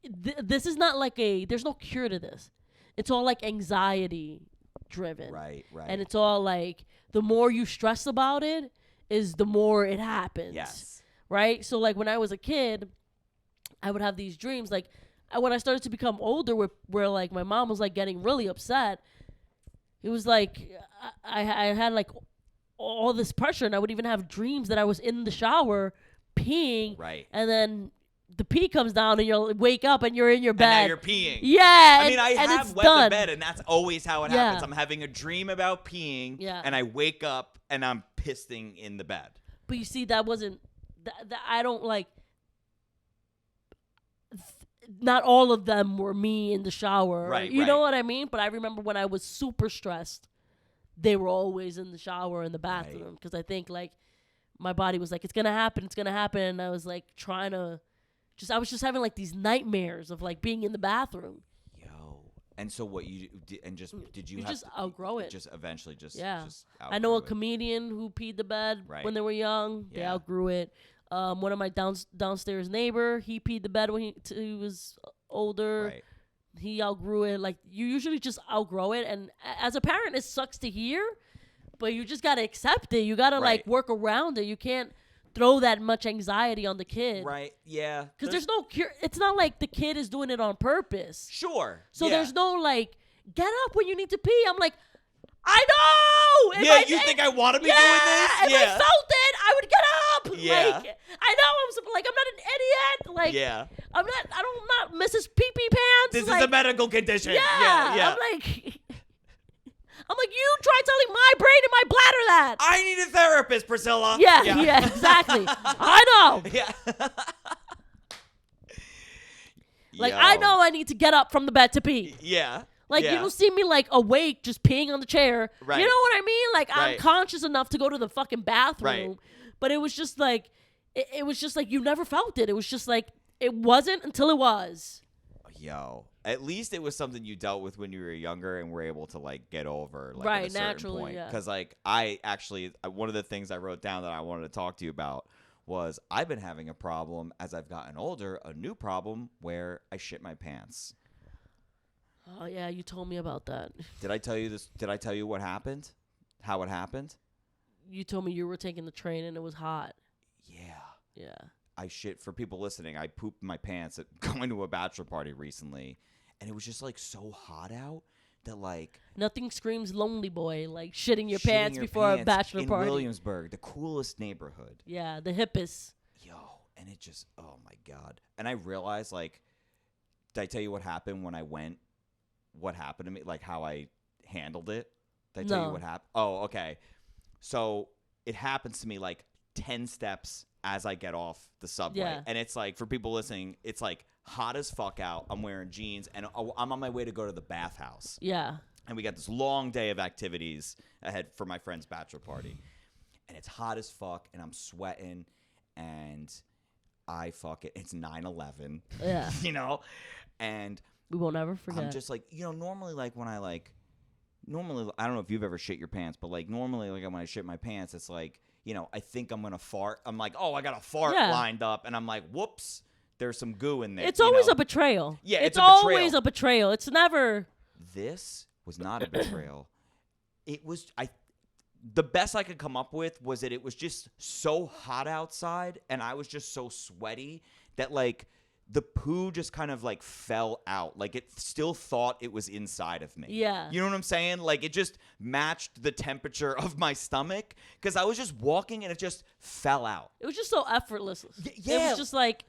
This is not like there's no cure to this. It's all like anxiety driven. Right. And it's all like the more you stress about it is the more it happens. Yes. Right? So like when I was a kid, I would have these dreams. Like when I started to become older where like my mom was like getting really upset, it was like I had like all this pressure, and I would even have dreams that I was in the shower peeing. Right. And then the pee comes down and you'll wake up and you're in your bed. And now you're peeing. Yeah. I mean, I have wet the bed, and that's always how it happens. I'm having a dream about peeing, and I wake up and I'm pissing in the bed. But you see, that wasn't. I don't like. Not all of them were me in the shower. Right. You know what I mean? But I remember when I was super stressed, they were always in the shower in the bathroom because I think like my body was like, it's gonna happen, and I was like trying to. I was just having like these nightmares of like being in the bathroom. Yo, and so what you did, and just did you have just to outgrow it? Just eventually, just I know a outgrew it. comedian who peed the bed Right. when they were young. They Yeah. outgrew it. One of my downstairs neighbor, he peed the bed when he was older. Right. He outgrew it. Like you usually just outgrow it, and as a parent, it sucks to hear, but you just gotta accept it. You gotta like Right. work around it. You can't throw that much anxiety on the kid. Right. Yeah. Because there's no cure. It's not like the kid is doing it on purpose. Sure. So yeah. there's no like, get up when you need to pee. I'm like, I know. Yeah, you think I want to be doing this? If I felt it, I would get up. Yeah. Like, I know I'm not an idiot. Like, Yeah. I'm not Mrs. Pee Pee Pants. This like, is a medical condition. yeah. Yeah. I'm like, you try telling my brain and my bladder that. I need a therapist, Priscilla. Yeah, exactly. I know. Yeah. Like, Yo. I know I need to get up from the bed to pee. Yeah. Like, yeah. you don't see me, like, awake just peeing on the chair. Right. You know what I mean? Like, I'm Right. conscious enough to go to the fucking bathroom. Right. But it was just like, it was just like, you never felt it. It was just like, it wasn't until it was. Yo, at least it was something you dealt with when you were younger and were able to like get over, like, Right, at a certain naturally, point. yeah. Because like I actually, one of the things I wrote down that I wanted to talk to you about was I've been having a problem as I've gotten older, a new problem where I shit my pants. Oh, yeah, you told me about that. Did I tell you this? Did I tell you what happened? How it happened? You told me you were taking the train and it was hot. Yeah. Yeah. I shit, for people listening, I pooped my pants at going to a bachelor party recently, and it was just like so hot out that like Nothing screams lonely boy like shitting your shitting pants your before a pants bachelor in party. Williamsburg, the coolest neighborhood. Yeah, the hippest. Yo, and it just, oh my God. And I realized, like, did I tell you what happened when I went? What happened to me? Like, how I handled it? Did I tell you No. what happened? Oh, okay. So it happens to me like 10 steps as I get off the subway. Yeah. And it's like, for people listening, it's like hot as fuck out. I'm wearing jeans, and I'm on my way to go to the bathhouse. Yeah. And we got this long day of activities ahead for my friend's bachelor party. And it's hot as fuck, and I'm sweating, and I fuck it. It's 9/11. Yeah. You know? And We won't ever forget. I'm just like, you know, normally, like, when I, like, normally, I don't know if you've ever shit your pants, but, like, normally, like, when I shit my pants, it's like, you know, I think I'm going to fart. I'm like, oh, I got a fart Yeah. lined up, and I'm like, whoops, there's some goo in there. It's you always know? a betrayal. Yeah, it's it's a betrayal. always a betrayal. It's never. This was not a betrayal. It was, the best I could come up with was that it was just so hot outside, and I was just so sweaty that, like, the poo just kind of, like, fell out. Like, it still thought it was inside of me. Yeah. You know what I'm saying? Like, it just matched the temperature of my stomach, because I was just walking and it just fell out. It was just so effortless. It yeah. was just like,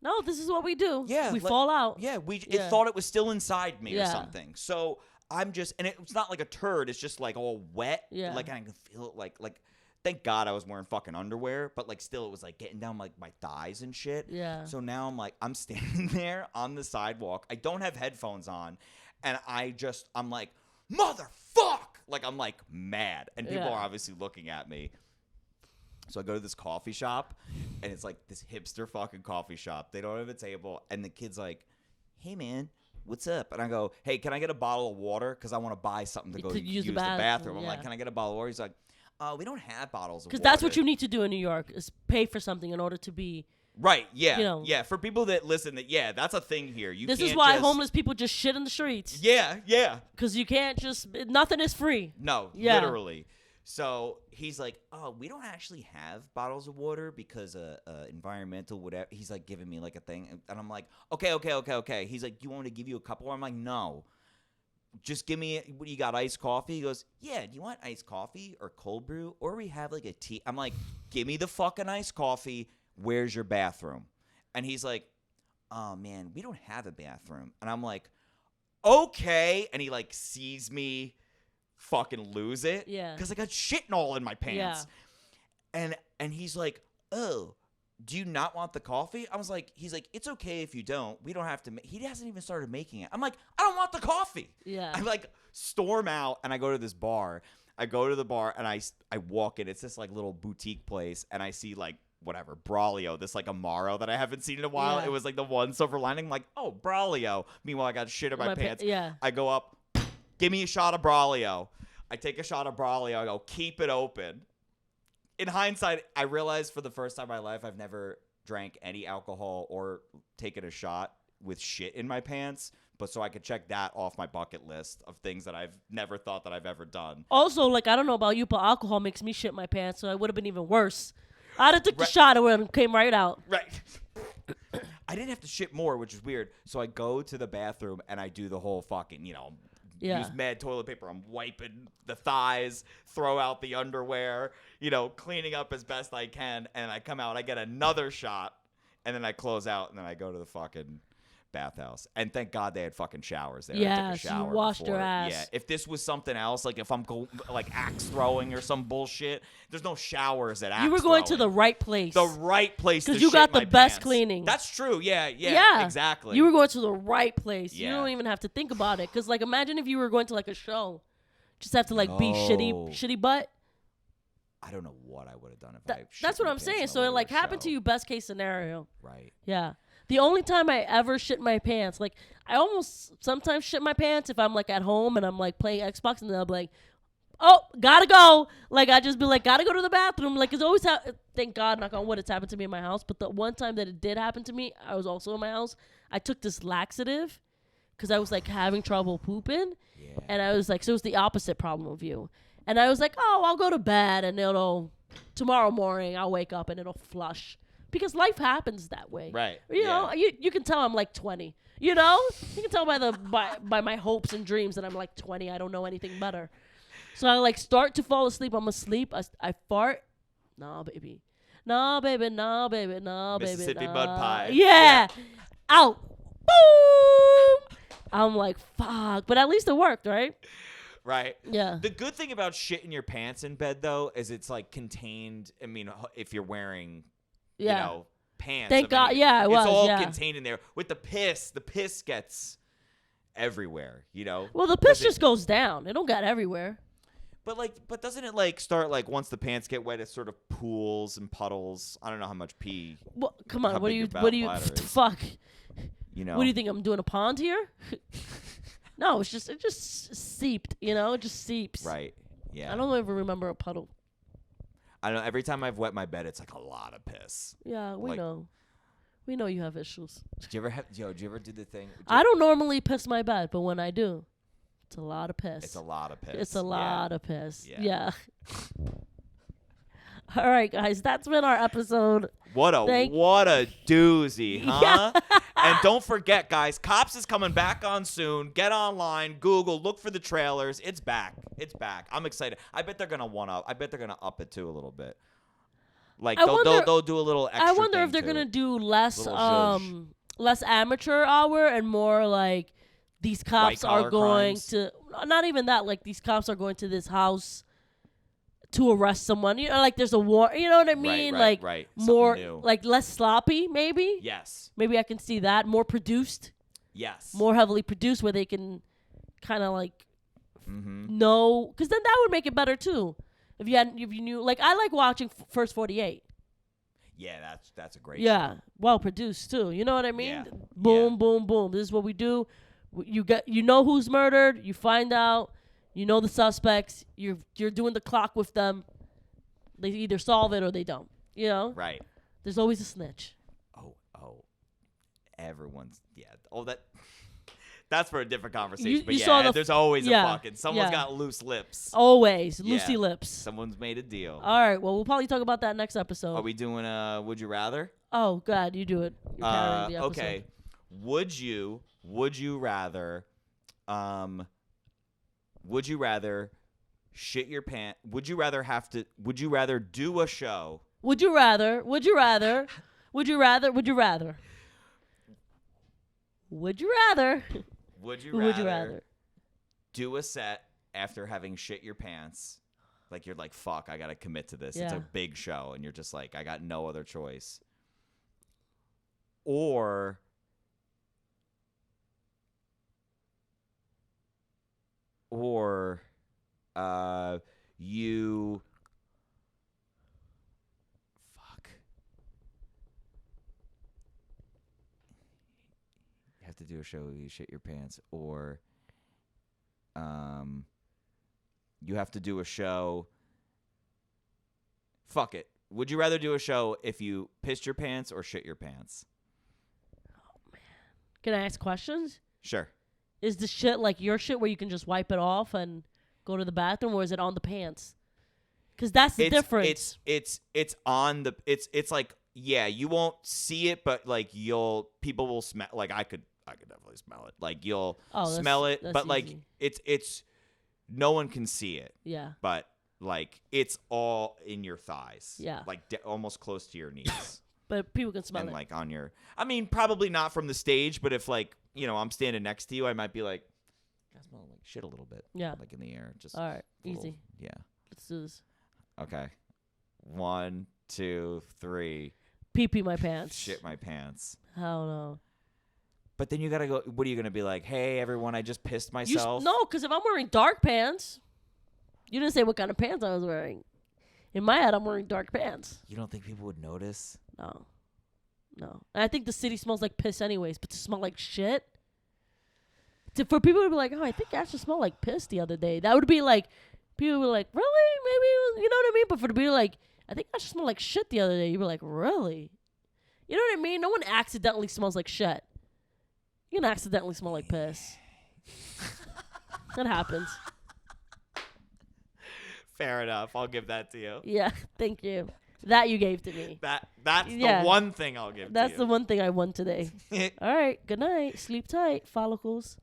no, this is what we do. Yeah, We like- fall out. Yeah, Yeah. it thought it was still inside me or Yeah. something. So I'm just, and it's not like a turd. It's just like all wet. Yeah. Like I can feel it. Like. Thank God I was wearing fucking underwear, but like still it was like getting down like my thighs and shit. Yeah. So now I'm standing there on the sidewalk. I don't have headphones on, and I'm like, motherfuck! Like I'm like mad, and people Yeah. are obviously looking at me. So I go to this coffee shop, and it's like this hipster fucking coffee shop. They don't have a table, and the kid's like, hey man, what's up? And I go, hey, can I get a bottle of water? Because I want to buy something to go To use use the the bathroom. I'm yeah. like, can I get a bottle of water? He's like, we don't have bottles of water. Because that's what you need to do in New York is pay for something in order to be. Right, yeah. you know. Yeah, for people that listen, that's a thing here. This is can't why just- homeless people just shit in the streets. Yeah, yeah. Because you can't just. Nothing is free. No, Yeah. literally. So he's like, oh, we don't actually have bottles of water because environmental whatever. He's like giving me like a thing. And I'm like, okay. He's like, you want me to give you a couple? I'm like, no. Just give me, what do you got, iced coffee? He goes, yeah, do you want iced coffee or cold brew? Or we have like a tea? I'm like, give me the fucking iced coffee. Where's your bathroom? And he's like, oh, man, we don't have a bathroom. And I'm like, okay. And he like sees me fucking lose it. Yeah. Because I got shitting all in my pants. Yeah. And he's like, oh, do you not want the coffee? He's like, it's okay if you don't. We don't have to. He hasn't even started making it. I'm like, I don't want the coffee. Yeah. I like storm out and I go to this bar. I go to the bar and I walk in. It's this like little boutique place and I see like whatever, Braulio, this like Amaro that I haven't seen in a while. Yeah. It was like the one silver lining. I'm like, oh, Braulio. Meanwhile, I got shit in my pants. Yeah. I go up, give me a shot of Braulio. I take a shot of Braulio. I go, keep it open. In hindsight, I realized for the first time in my life, I've never drank any alcohol or taken a shot with shit in my pants. But so I could check that off my bucket list of things that I've never thought that I've ever done. Also, like, I don't know about you, but alcohol makes me shit my pants, so it would have been even worse. I'd have took the shot and it came right out. Right. I didn't have to shit more, which is weird. So I go to the bathroom and I do the whole fucking, use mad toilet paper. I'm wiping the thighs, throw out the underwear, cleaning up as best I can. And I come out, I get another shot, and then I close out, and then I go to the fucking bathhouse. And thank God they had fucking showers there. I Yeah, took a so you shower washed before. your ass. Yeah, if this was something else, like if I'm like axe throwing or some bullshit, there's no showers at axe You were going to throwing. the right place. The right place to because you shit got the my best pants. cleaning. That's true. Yeah, exactly. You were going to the right place. Yeah. You don't even have to think about it. Because, like, imagine if you were going to, like, a show. Just have to, like, be shitty butt. I don't know what I would have done if I. That's what I'm saying. So it, like, happened to you, best case scenario. Right. Yeah. The only time I ever shit my pants, like, I almost sometimes shit my pants if I'm, like, at home and I'm, like, playing Xbox, and then I'll be like, oh, gotta go. Like, I just be like, gotta go to the bathroom. Like, it's always, thank God, knock on wood, it's happened to me in my house. But the one time that it did happen to me, I was also in my house. I took this laxative because I was, like, having trouble pooping. Yeah. And I was like, so it was the opposite problem of you. And I was like, oh, I'll go to bed and tomorrow morning I'll wake up and it'll flush. because life happens that way. Right. You know, you can tell I'm like 20. You know, you can tell by my hopes and dreams that I'm like 20. I don't know anything better. So I like start to fall asleep. I'm asleep. I fart. Nah, baby. Nah, baby. Nah, baby. Nah, baby. Mississippi nah. mud pie. Yeah. Out. Boom. I'm like, fuck. But at least it worked, right? Right. Yeah. The good thing about shitting your pants in bed, though, is it's like contained. I mean, if you're wearing, Yeah. you know, pants. Thank I mean, God. Yeah, it was. It's all yeah. contained in there. With the piss gets everywhere, you know? Well, the piss just goes down. It don't get everywhere. But doesn't it like start like once the pants get wet, it sort of pools and puddles? I don't know how much pee. Well, come on. How What do big you? your What do you? bladder is. Fuck. You know. What do you think? I'm doing a pond here? No, it just seeped. You know, it just seeps. Right. Yeah. I don't ever remember a puddle. I know. Every time I've wet my bed, it's like a lot of piss. Yeah, we Like- know. We know you have issues. Did you ever do the thing? I don't normally piss my bed, but when I do, it's a lot of piss. It's a lot of piss. It's a lot of piss. Yeah. Yeah. All right, guys, that's been our episode. What a doozy, huh? And don't forget, guys, Cops is coming back on soon. Get online, Google, look for the trailers. It's back. It's back. I'm excited. I bet they're gonna I bet they're gonna up it too a little bit. Like they'll do a little extra. I wonder if thing they're to gonna it. do less Little zhuzh. less amateur hour and more like these cops are White-collar going crimes. to not even that, like these cops are going to this house to arrest someone. You know, like there's a war. You know what I mean? right, like right. more Something new. like less sloppy, maybe. Yes. Maybe I can see that more produced, Yes. more heavily produced, where they can kind of like Mm-hmm. know, because then that would make it better too. If you knew, like I like watching First 48. Yeah, that's a great. Yeah, show. well produced too. You know what I mean? Yeah. Boom, Yeah. boom, boom. This is what we do. You know who's murdered. You find out. You know the suspects. You're doing the clock with them. They either solve it or they don't. You know. Right. There's always a snitch. Oh. Everyone's Oh, that's for a different conversation. You but saw there's always yeah, a fucking someone's yeah. got loose lips. Always Yeah. loosey lips. Someone's made a deal. All right. Well, we'll probably talk about that next episode. Are we doing Would You Rather? Oh God, you do it. You're carrying the episode. Okay. Would you rather would you rather shit your pants? Would you rather do a show? Would you rather? Would you rather? Would you rather? Would you rather? Would you rather? Would you Would you rather? do a set after having shit your pants? Like you're like, fuck, I gotta commit to this. It's Yeah. a big show, and you're just like, I got no other choice. Or you fuck. You have to do a show where you shit your pants, or you have to do a show. Fuck it. Would you rather do a show if you pissed your pants or shit your pants? Can I ask questions? Sure. Is the shit like your shit where you can just wipe it off and go to the bathroom, or is it on the pants? Because that's the difference. It's on the it's like, yeah, you won't see it, but like people will smell. Like I could definitely smell it. Like you'll smell it, that's but like easy. it's no one can see it. Yeah. But like it's all in your thighs. Yeah. Like almost close to your knees. But people can smell And it. like on your, I mean, probably not from the stage, but if like, I'm standing next to you, I might be like, I smell like shit a little bit. Yeah. Like in the air. Just All right. a little- Easy. Yeah. Let's do this. Okay. 1, 2, 3. Pee my pants. Shit my pants. Hell no. But then you gotta go. What are you gonna be like? Hey, everyone, I just pissed myself. No, because if I'm wearing dark pants, you didn't say what kind of pants I was wearing. In my head, I'm wearing dark pants. You don't think people would notice? No. And I think the city smells like piss anyways, but to smell like shit? For people to be like, oh, I think Asher smelled like piss the other day. That would be like, people would be like, really? Maybe, you know what I mean? But for to be like, I think Asher smelled like shit the other day, you'd be like, really? You know what I mean? No one accidentally smells like shit. You can accidentally smell like piss. That happens. Fair enough. I'll give that to you. Yeah, thank you. That you gave to me. That's Yeah. the one thing I'll give That's to the you. one thing I won today. All right. Good night. Sleep tight, follicles.